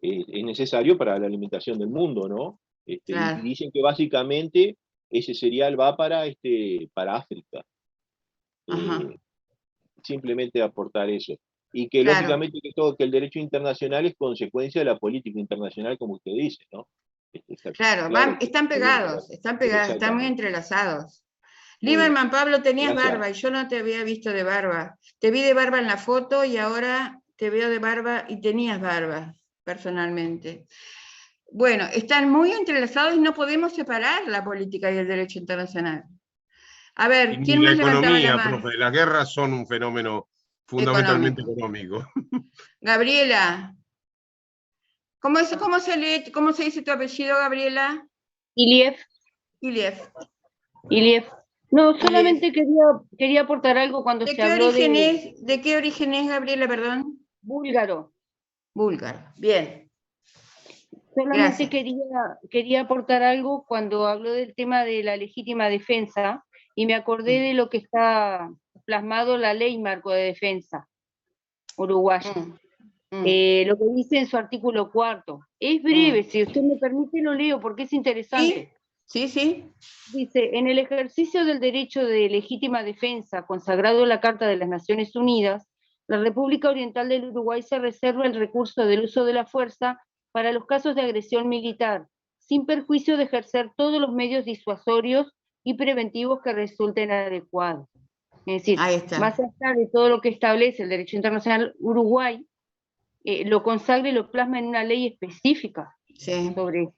es necesario para la alimentación del mundo, ¿no? Claro. Y dicen que básicamente ese cereal va para África. Simplemente aportar eso. Y que Claro. lógicamente que el derecho internacional es consecuencia de la política internacional, como usted dice, ¿no? Claro, están pegados, están muy entrelazados. Lieberman Pablo, tenías barba y yo no te había visto de barba. Te vi de barba en la foto y ahora te veo de barba y tenías barba, personalmente. Bueno, están muy entrelazados y no podemos separar la política y el derecho internacional. A ver, ¿quién más levantaba la mano? Profe, las guerras son un fenómeno fundamentalmente económico. Gabriela, ¿cómo se dice tu apellido, Gabriela? Iliev. No, solamente quería aportar algo cuando se habló de... ¿De qué origen es, Gabriela, perdón? Búlgaro. Búlgaro, bien. Solamente quería aportar algo cuando habló del tema de la legítima defensa, y me acordé de lo que está plasmado en la ley marco de defensa uruguaya. Lo que dice en su artículo 4. Es breve, si usted me permite lo leo porque es interesante. Sí. Dice, en el ejercicio del derecho de legítima defensa consagrado en la Carta de las Naciones Unidas, la República Oriental del Uruguay se reserva el recurso del uso de la fuerza para los casos de agresión militar, sin perjuicio de ejercer todos los medios disuasorios y preventivos que resulten adecuados. Es decir, más allá de todo lo que establece el derecho internacional, Uruguay lo consagra y lo plasma en una ley específica sobre eso.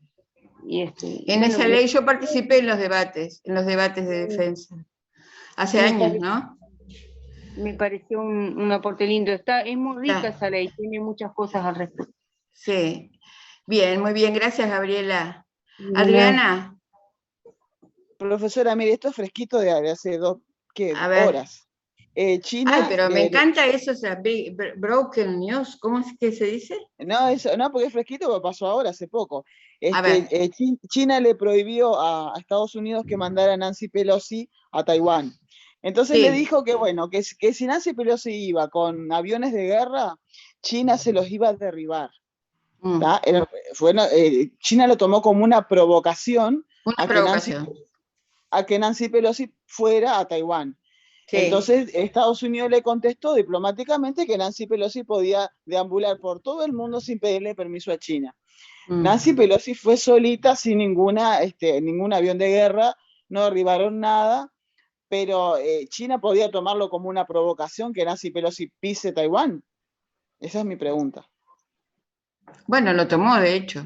En esa ley yo participé en los debates de defensa, hace años, ¿no? Me pareció un aporte lindo. Es muy rica esa ley, tiene muchas cosas al respecto. Sí, bien, muy bien, gracias, Gabriela. Adriana. Profesora, mire, esto es fresquito de hace horas. China. Pero me encanta eso, o sea, broken news, ¿cómo es que se dice? No, porque es fresquito, porque pasó ahora, hace poco. China le prohibió a Estados Unidos que mandara a Nancy Pelosi a Taiwán. Entonces le dijo que, bueno, que si Nancy Pelosi iba con aviones de guerra, China se los iba a derribar. China lo tomó como una provocación, a que Nancy Pelosi fuera a Taiwán. Entonces Estados Unidos le contestó diplomáticamente que Nancy Pelosi podía deambular por todo el mundo sin pedirle permiso a China. Nancy Pelosi fue solita, sin ningún avión de guerra, no derribaron nada, pero China podía tomarlo como una provocación que Nancy Pelosi pise Taiwán. Esa es mi pregunta. Bueno, lo tomó, de hecho.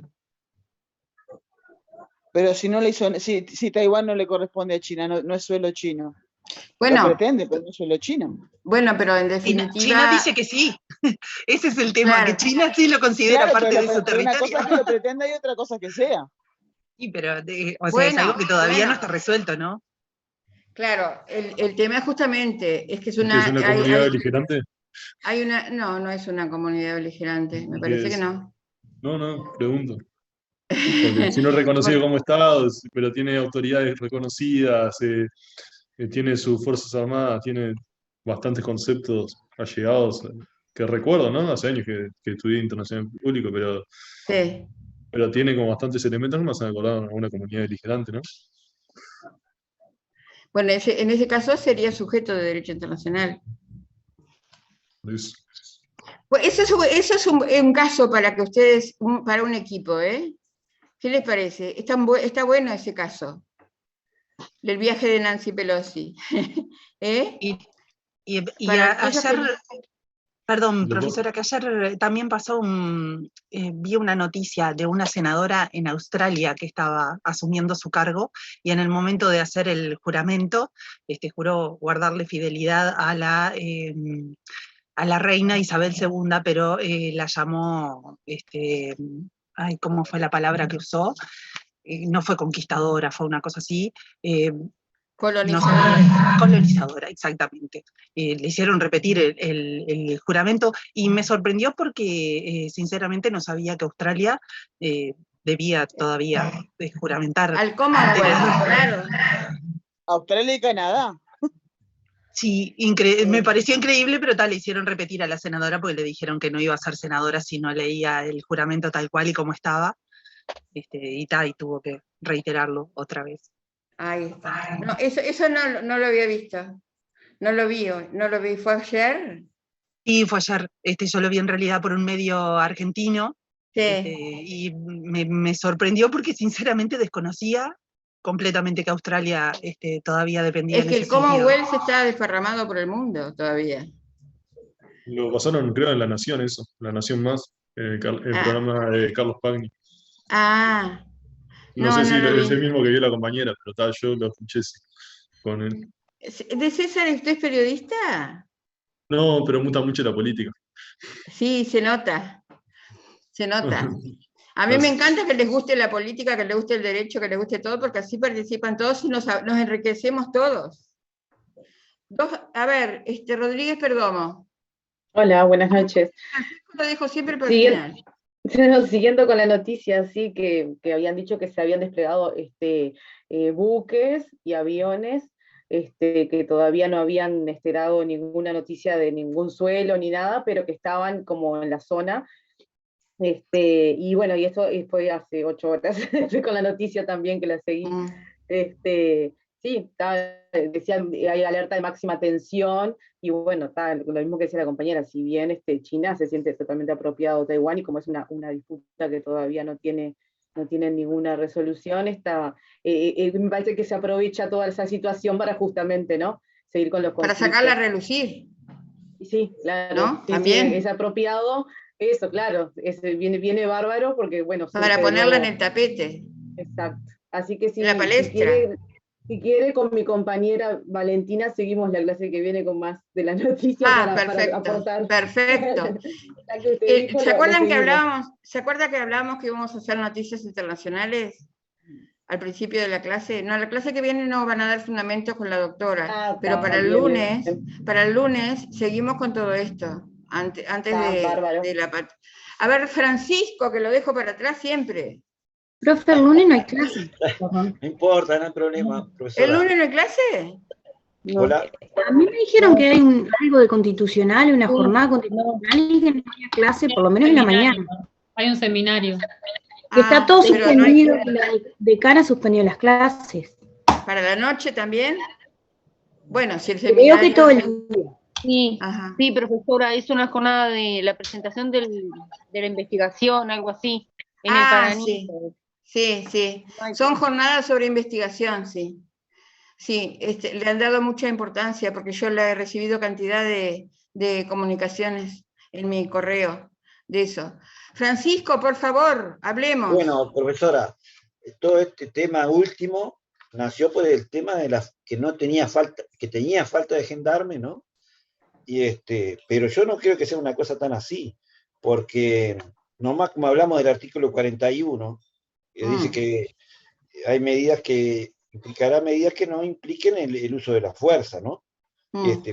Pero si Taiwán no le corresponde a China, no es suelo chino. Bueno, lo pretende, pero no es suelo chino. Bueno, pero en definitiva... China dice que sí. Ese es el tema, que China sí lo considera parte de su territorio. Una cosa es que lo pretenda y otra cosa que sea. Sí, pero es algo que todavía no está resuelto, ¿no? Claro, el tema es justamente, es que es una comunidad beligerante. No es una comunidad beligerante, me parece que no. No, pregunto. Porque si no es reconocido como Estado, pero tiene autoridades reconocidas, tiene sus fuerzas armadas, tiene bastantes conceptos allegados que recuerdo, ¿no? Hace años que estudié internacional público, Sí. pero tiene como bastantes elementos que me hacen acordar a una comunidad beligerante, ¿no? Bueno, en ese caso sería sujeto de derecho internacional. Eso. Pues eso es un caso para que ustedes, para un equipo, ¿eh? ¿Qué les parece? Está bueno ese caso, del viaje de Nancy Pelosi. ¿Eh? Y ayer, perdón, profesora, que ayer también pasó vi una noticia de una senadora en Australia que estaba asumiendo su cargo y en el momento de hacer el juramento, juró guardarle fidelidad a la reina Isabel II, pero la llamó, ay, ¿cómo fue la palabra que usó? No fue conquistadora, fue una cosa así. Colonizadora. Colonizadora, exactamente. Le hicieron repetir el juramento y me sorprendió porque sinceramente no sabía que Australia debía todavía juramentar. Al Commonwealth, claro. Australia y Canadá. Sí, me pareció increíble, pero le hicieron repetir a la senadora porque le dijeron que no iba a ser senadora si no leía el juramento tal cual y como estaba, y tuvo que reiterarlo otra vez. Ahí está. No, eso no lo había visto. No lo vi. ¿Fue ayer? Sí, fue ayer. Yo lo vi en realidad por un medio argentino. Sí. Y me sorprendió porque sinceramente desconocía completamente que Australia todavía dependía. Es que el Commonwealth está desparramado por el mundo todavía. Lo pasaron, creo, en La Nación, eso. La Nación Más, el programa de Carlos Pagni. Ah. No sé si es el mismo que vio la compañera, pero yo lo escuché con él. ¿De César usted es periodista? No, pero me gusta mucho la política. Sí, se nota. Se nota. A mí me encanta que les guste la política, que les guste el derecho, que les guste todo, porque así participan todos y nos enriquecemos todos. A ver, Rodríguez Perdomo. Hola, buenas noches. Lo dejo siempre para el final. Siguiendo con la noticia, sí, que habían dicho que se habían desplegado buques y aviones que todavía no habían dado ninguna noticia de ningún suelo ni nada, pero que estaban como en la zona. Y bueno, y esto fue hace 8 horas, con la noticia también que la seguí. Sí, decían, hay alerta de máxima tensión, y bueno, lo mismo que decía la compañera, si bien China se siente totalmente apropiado de Taiwán, y como es una disputa que todavía no tiene ninguna resolución, me parece que se aprovecha toda esa situación para justamente, ¿no?, seguir con los conflictos. Para sacarla a relucir. Sí, claro. ¿No? Sí, también. Sí, es apropiado, eso, claro, viene bárbaro, porque bueno... Para ponerla en el tapete. Exacto. Así que sí, en la palestra. Si quiere, con mi compañera Valentina seguimos la clase que viene con más de la noticia perfecto, para aportar. Perfecto. ¿Se acuerdan que hablábamos que íbamos a hacer noticias internacionales al principio de la clase? No, la clase que viene no van a dar fundamentos con la doctora, pero para el lunes seguimos con todo esto, antes de la parte. A ver, Francisco, que lo dejo para atrás siempre. Profe, el lunes no hay clase. No importa, no hay problema, profesora. ¿El lunes no hay clase? No. Hola. A mí me dijeron que hay algo de constitucional, una jornada constitucional, y que no había clase, por lo menos en la mañana. Hay un seminario. Que está todo suspendido, la decana suspendió las clases. ¿Para la noche también? Bueno, si el seminario... Creo que todo el día. Sí, sí, profesora, es una jornada de la presentación de la investigación, algo así. En el Paraninfo. Sí. Son jornadas sobre investigación, sí. Sí, le han dado mucha importancia porque yo le he recibido cantidad de comunicaciones en mi correo de eso. Francisco, por favor, hablemos. Bueno, profesora, todo este tema último nació por el tema de que tenía falta de gendarme, ¿no? Pero yo no creo que sea una cosa tan así, porque nomás como hablamos del artículo 41, dice que hay medidas que implicará medidas que no impliquen el uso de la fuerza, ¿no?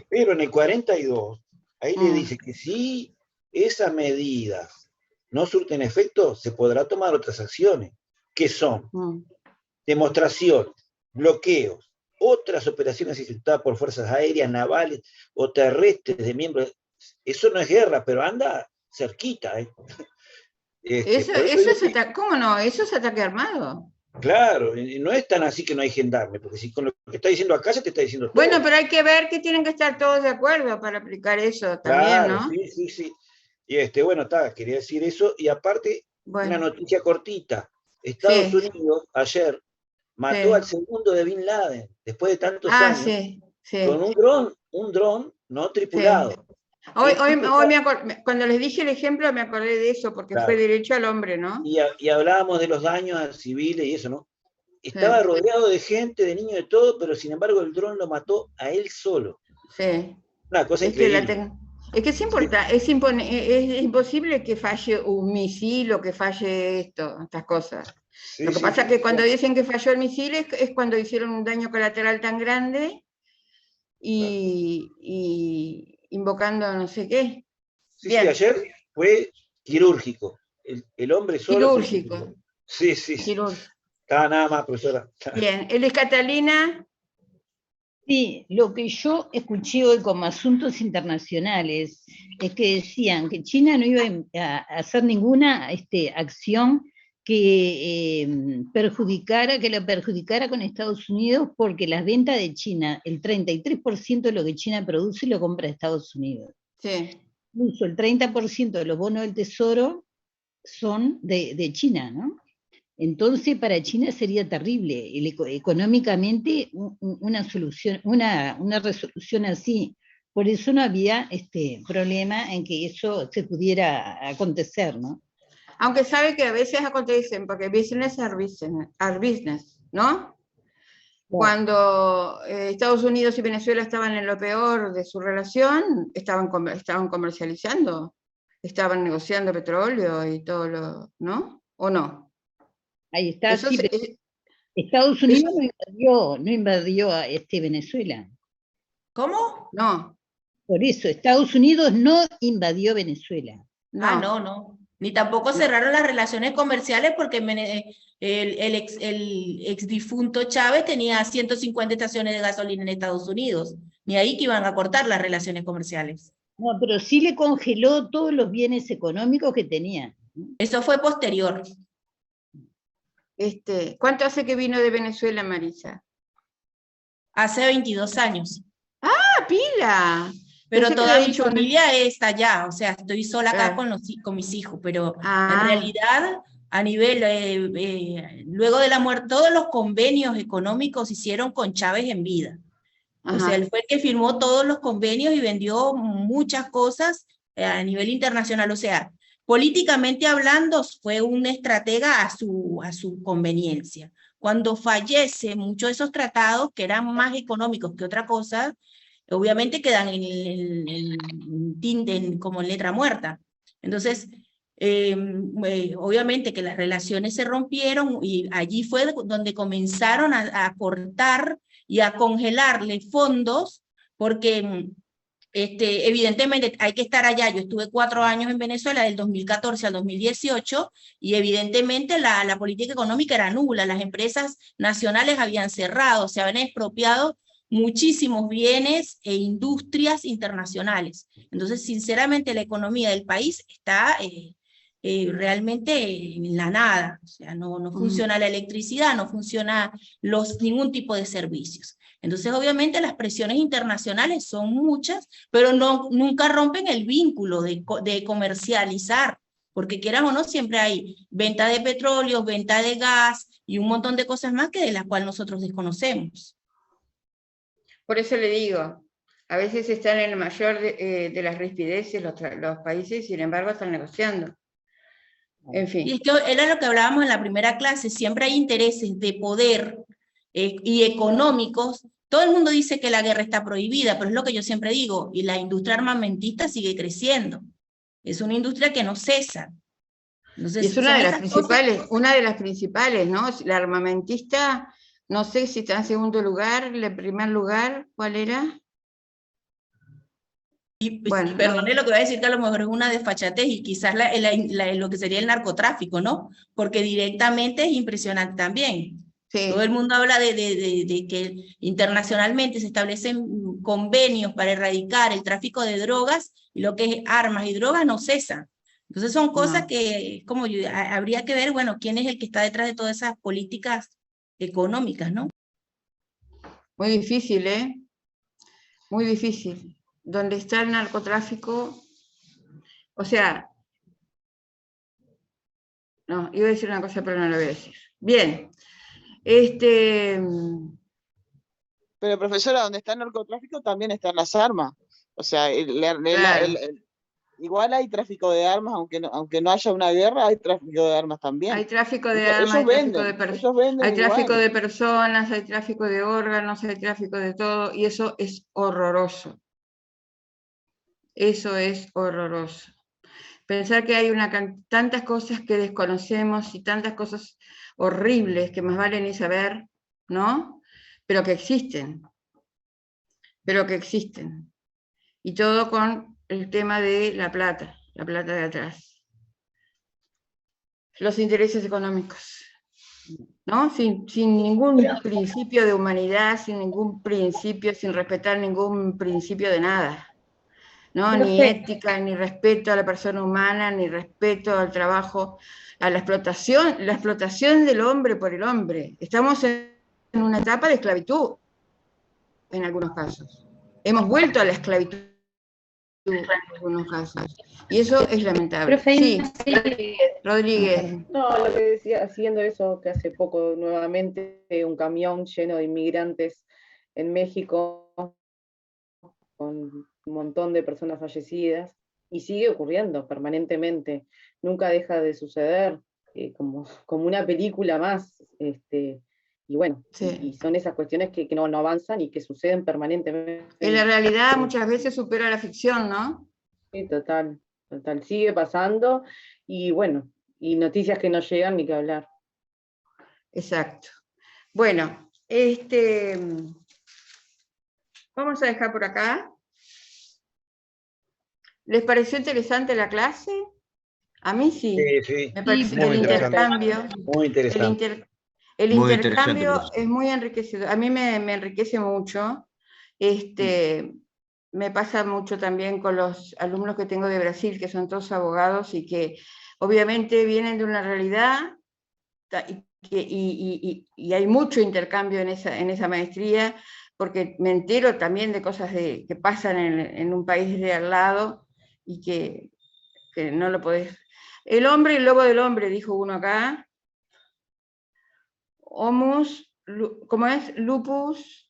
Pero en el 42, ahí le dice que si esas medidas no surten efecto, se podrá tomar otras acciones, que son demostraciones, bloqueos, otras operaciones ejecutadas por fuerzas aéreas, navales o terrestres de miembros eso no es guerra, pero anda cerquita, ¿eh? Eso ¿cómo no? Eso es ataque armado. Claro, no es tan así que no hay gendarme, porque si con lo que está diciendo acá se te está diciendo todo. Bueno, pero hay que ver que tienen que estar todos de acuerdo para aplicar eso también, claro, ¿no? Sí. Y bueno, quería decir eso, y aparte, una noticia cortita. Estados Unidos ayer mató al segundo de Bin Laden, después de tantos años, con un dron no tripulado. Hoy cuando les dije el ejemplo me acordé de eso, porque fue derecho al hombre, ¿no? Y hablábamos de los daños a civiles y eso, ¿no? Estaba rodeado de gente, de niños, de todo, pero sin embargo el dron lo mató a él solo. Sí. Una cosa increíble. Es que es imposible que falle un misil o que falle estas cosas. Lo que pasa es que cuando dicen que falló el misil es cuando hicieron un daño colateral tan grande y invocando no sé qué. Sí, ayer fue quirúrgico. El hombre solo. Quirúrgico. Sí. Quirúrgico. Estaba nada más, profesora. Bien. ¿Elis Catalina? Sí, lo que yo escuché hoy como asuntos internacionales es que decían que China no iba a hacer ninguna acción que la perjudicara con Estados Unidos, porque las ventas de China, el 33% de lo que China produce lo compra Estados Unidos. Sí. Incluso el 30% de los bonos del Tesoro son de China, ¿no? Entonces para China sería terrible, económicamente una resolución así. Por eso no había problema en que eso se pudiera acontecer, ¿no? Aunque sabe que a veces acontecen, porque business are business, ¿no? Cuando Estados Unidos y Venezuela estaban en lo peor de su relación, estaban comercializando, estaban negociando petróleo y todo ¿no? ¿O no? Ahí está, Estados Unidos no invadió a Venezuela. ¿Cómo? No. Por eso, Estados Unidos no invadió Venezuela. No. Ni tampoco cerraron las relaciones comerciales, porque el ex difunto Chávez tenía 150 estaciones de gasolina en Estados Unidos. Ni ahí que iban a cortar las relaciones comerciales. No, pero sí le congeló todos los bienes económicos que tenía. Eso fue posterior. ¿Cuánto hace que vino de Venezuela, Marisa? Hace 22 años. ¡Ah, pila! Pero toda mi familia está allá, o sea, estoy sola acá con mis hijos, pero en realidad, a nivel, luego de la muerte, todos los convenios económicos se hicieron con Chávez en vida. O sea, él fue el que firmó todos los convenios y vendió muchas cosas a nivel internacional. O sea, políticamente hablando, fue un estratega a su conveniencia. Cuando fallece, muchos de esos tratados, que eran más económicos que otra cosa, obviamente quedan como en letra muerta. Entonces, obviamente que las relaciones se rompieron, y allí fue donde comenzaron a cortar y a congelarle fondos, porque evidentemente hay que estar allá. Yo estuve 4 años en Venezuela, del 2014 al 2018, y evidentemente la política económica era nula. Las empresas nacionales habían cerrado, se habían expropiado muchísimos bienes e industrias internacionales. Entonces, sinceramente, la economía del país está realmente en la nada. O sea, no funciona la electricidad, no funciona ningún tipo de servicios. Entonces, obviamente, las presiones internacionales son muchas, pero nunca rompen el vínculo de comercializar, porque quieras o no, siempre hay venta de petróleo, venta de gas y un montón de cosas más de las cuales nosotros desconocemos. Por eso le digo, a veces están en el mayor de las rispideces los países, y sin embargo están negociando. En fin. Y esto era lo que hablábamos en la primera clase, siempre hay intereses de poder y económicos. Todo el mundo dice que la guerra está prohibida, pero es lo que yo siempre digo, y la industria armamentista sigue creciendo. Es una industria que no cesa. Entonces, y es una de las principales, ¿no? La armamentista, no sé si está en segundo lugar, en primer lugar, ¿cuál era? Y perdone lo que voy a decir, que a lo mejor es una desfachatez, y quizás lo que sería el narcotráfico, ¿no? Porque directamente es impresionante también. Sí. Todo el mundo habla de que internacionalmente se establecen convenios para erradicar el tráfico de drogas, y lo que es armas y drogas no cesa. Entonces son cosas que habría que ver, bueno, quién es el que está detrás de todas esas políticas económicas, ¿no? Muy difícil, ¿eh? Muy difícil. Donde está el narcotráfico, o sea, no, iba a decir una cosa, pero no la voy a decir. Bien. Pero profesora, donde está el narcotráfico también están las armas. O sea, igual hay tráfico de armas, aunque no haya una guerra, hay tráfico de armas también. Hay tráfico de armas, hay tráfico hay tráfico de personas, hay tráfico de órganos, hay tráfico de todo, y eso es horroroso. Eso es horroroso. Pensar que hay tantas cosas que desconocemos y tantas cosas horribles que más vale ni saber, ¿no? Pero que existen. Y todo con el tema de la plata de atrás. Los intereses económicos, ¿no? Sin ningún principio de humanidad, sin respetar ningún principio de nada. ¿No? Ni ética, ni respeto a la persona humana, ni respeto al trabajo, a la explotación del hombre por el hombre. Estamos en una etapa de esclavitud, en algunos casos. Hemos vuelto a la esclavitud en algunos casos. Y eso es lamentable. Sí, Rodríguez. No, lo que decía, siguiendo eso, que hace poco nuevamente un camión lleno de inmigrantes en México, con un montón de personas fallecidas, y sigue ocurriendo permanentemente, nunca deja de suceder, como una película más, y bueno, y son esas cuestiones que no avanzan y que suceden permanentemente. En la realidad muchas veces supera la ficción, ¿no? Sí, total, sigue pasando, y bueno, y noticias que no llegan ni que hablar. Exacto. Bueno, vamos a dejar por acá. ¿Les pareció interesante la clase? A mí sí. Sí. Me parece Muy el intercambio. Muy interesante. El Muy intercambio interesante, es muy enriquecedor. A mí me enriquece mucho. Me pasa mucho también con los alumnos que tengo de Brasil, que son todos abogados y que obviamente vienen de una realidad y hay mucho intercambio en esa maestría, porque me entero también de cosas que pasan en un país de al lado y que no lo podés. El hombre y el lobo del hombre, dijo uno acá. Homus, ¿cómo es? Lupus.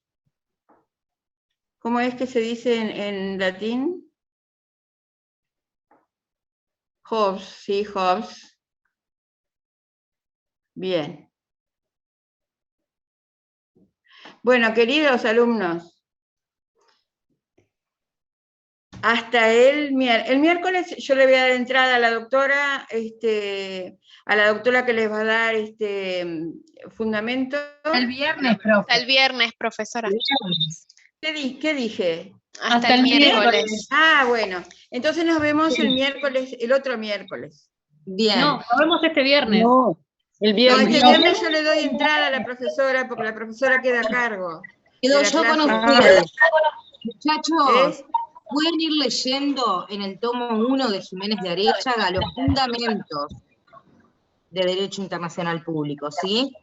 ¿Cómo es que se dice en latín? Hobbes, sí, Hobbes. Bien. Bueno, queridos alumnos, hasta el miércoles yo le voy a dar entrada a la doctora, que les va a dar fundamento. El viernes, profesora. ¿Qué dije? Hasta el miércoles. Ah, bueno. Entonces nos vemos el otro miércoles. Bien. No, nos vemos este viernes. No, este viernes yo le doy entrada a la profesora, porque la profesora queda a cargo. Quedo yo con ustedes. Muchachos, pueden ir leyendo en el tomo 1 de Jiménez de Aréchaga los fundamentos de Derecho Internacional Público, ¿sí?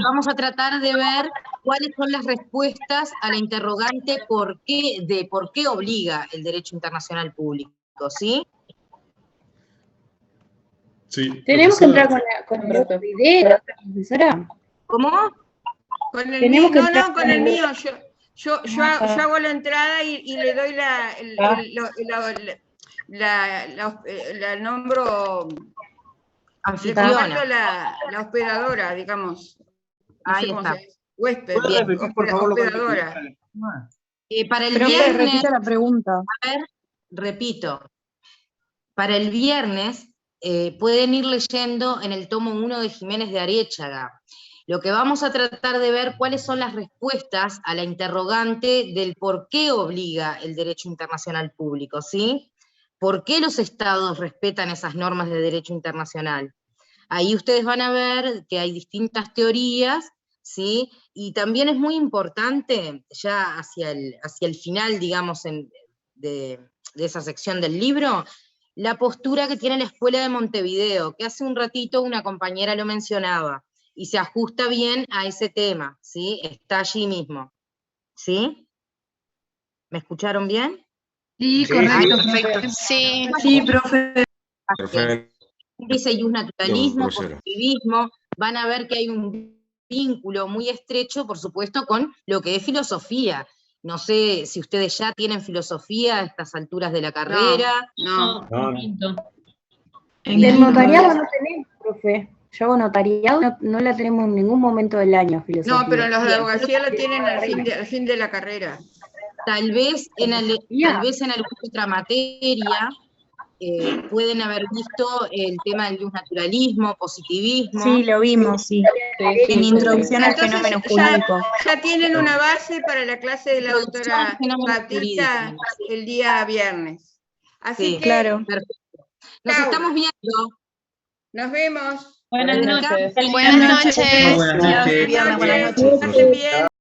Vamos a tratar de ver cuáles son las respuestas a la interrogante por qué obliga el Derecho Internacional Público, ¿sí? Sí. Tenemos que entrar con el otro video, profesora. ¿Cómo? Con el mío, no, con el mío. Yo hago la entrada y le doy la nombro, la hospedadora, digamos. Ahí está. Huésped, hospedadora. Para el Creo viernes, que repita la pregunta. A ver, repito. Para el viernes pueden ir leyendo en el tomo 1 de Jiménez de Aréchaga. Lo que vamos a tratar de ver cuáles son las respuestas a la interrogante del por qué obliga el derecho internacional público, ¿sí? ¿Por qué los estados respetan esas normas de derecho internacional? Ahí ustedes van a ver que hay distintas teorías, ¿sí? Y también es muy importante, ya hacia el final, digamos, de esa sección del libro, la postura que tiene la Escuela de Montevideo, que hace un ratito una compañera lo mencionaba, y se ajusta bien a ese tema, ¿sí? Está allí mismo, ¿sí? ¿Me escucharon bien? Sí, Sí, correcto. perfecto. Sí. Sí, profe. Perfecto. Dice y un naturalismo, profesora. positivismo, van a ver que hay un vínculo muy estrecho, por supuesto, con lo que es filosofía. No sé si ustedes ya tienen filosofía a estas alturas de la carrera. No. El notariado no tenemos, profe. Yo hago notariado, no la tenemos en ningún momento del año, filosofía. No, pero los de Bien. abogacía la tienen al fin de la carrera. Tal vez en alguna otra materia pueden haber visto el tema del naturalismo, positivismo. Sí, lo vimos, sí. En introducción al fenómeno jurídico. Ya tienen una base para la clase de la doctora Baptista el día viernes. Así que, claro. Perfecto. Nos estamos viendo. Nos vemos. Buenas noches. Buenas noches. Buenas noches. Buenas noches. Pasen bien.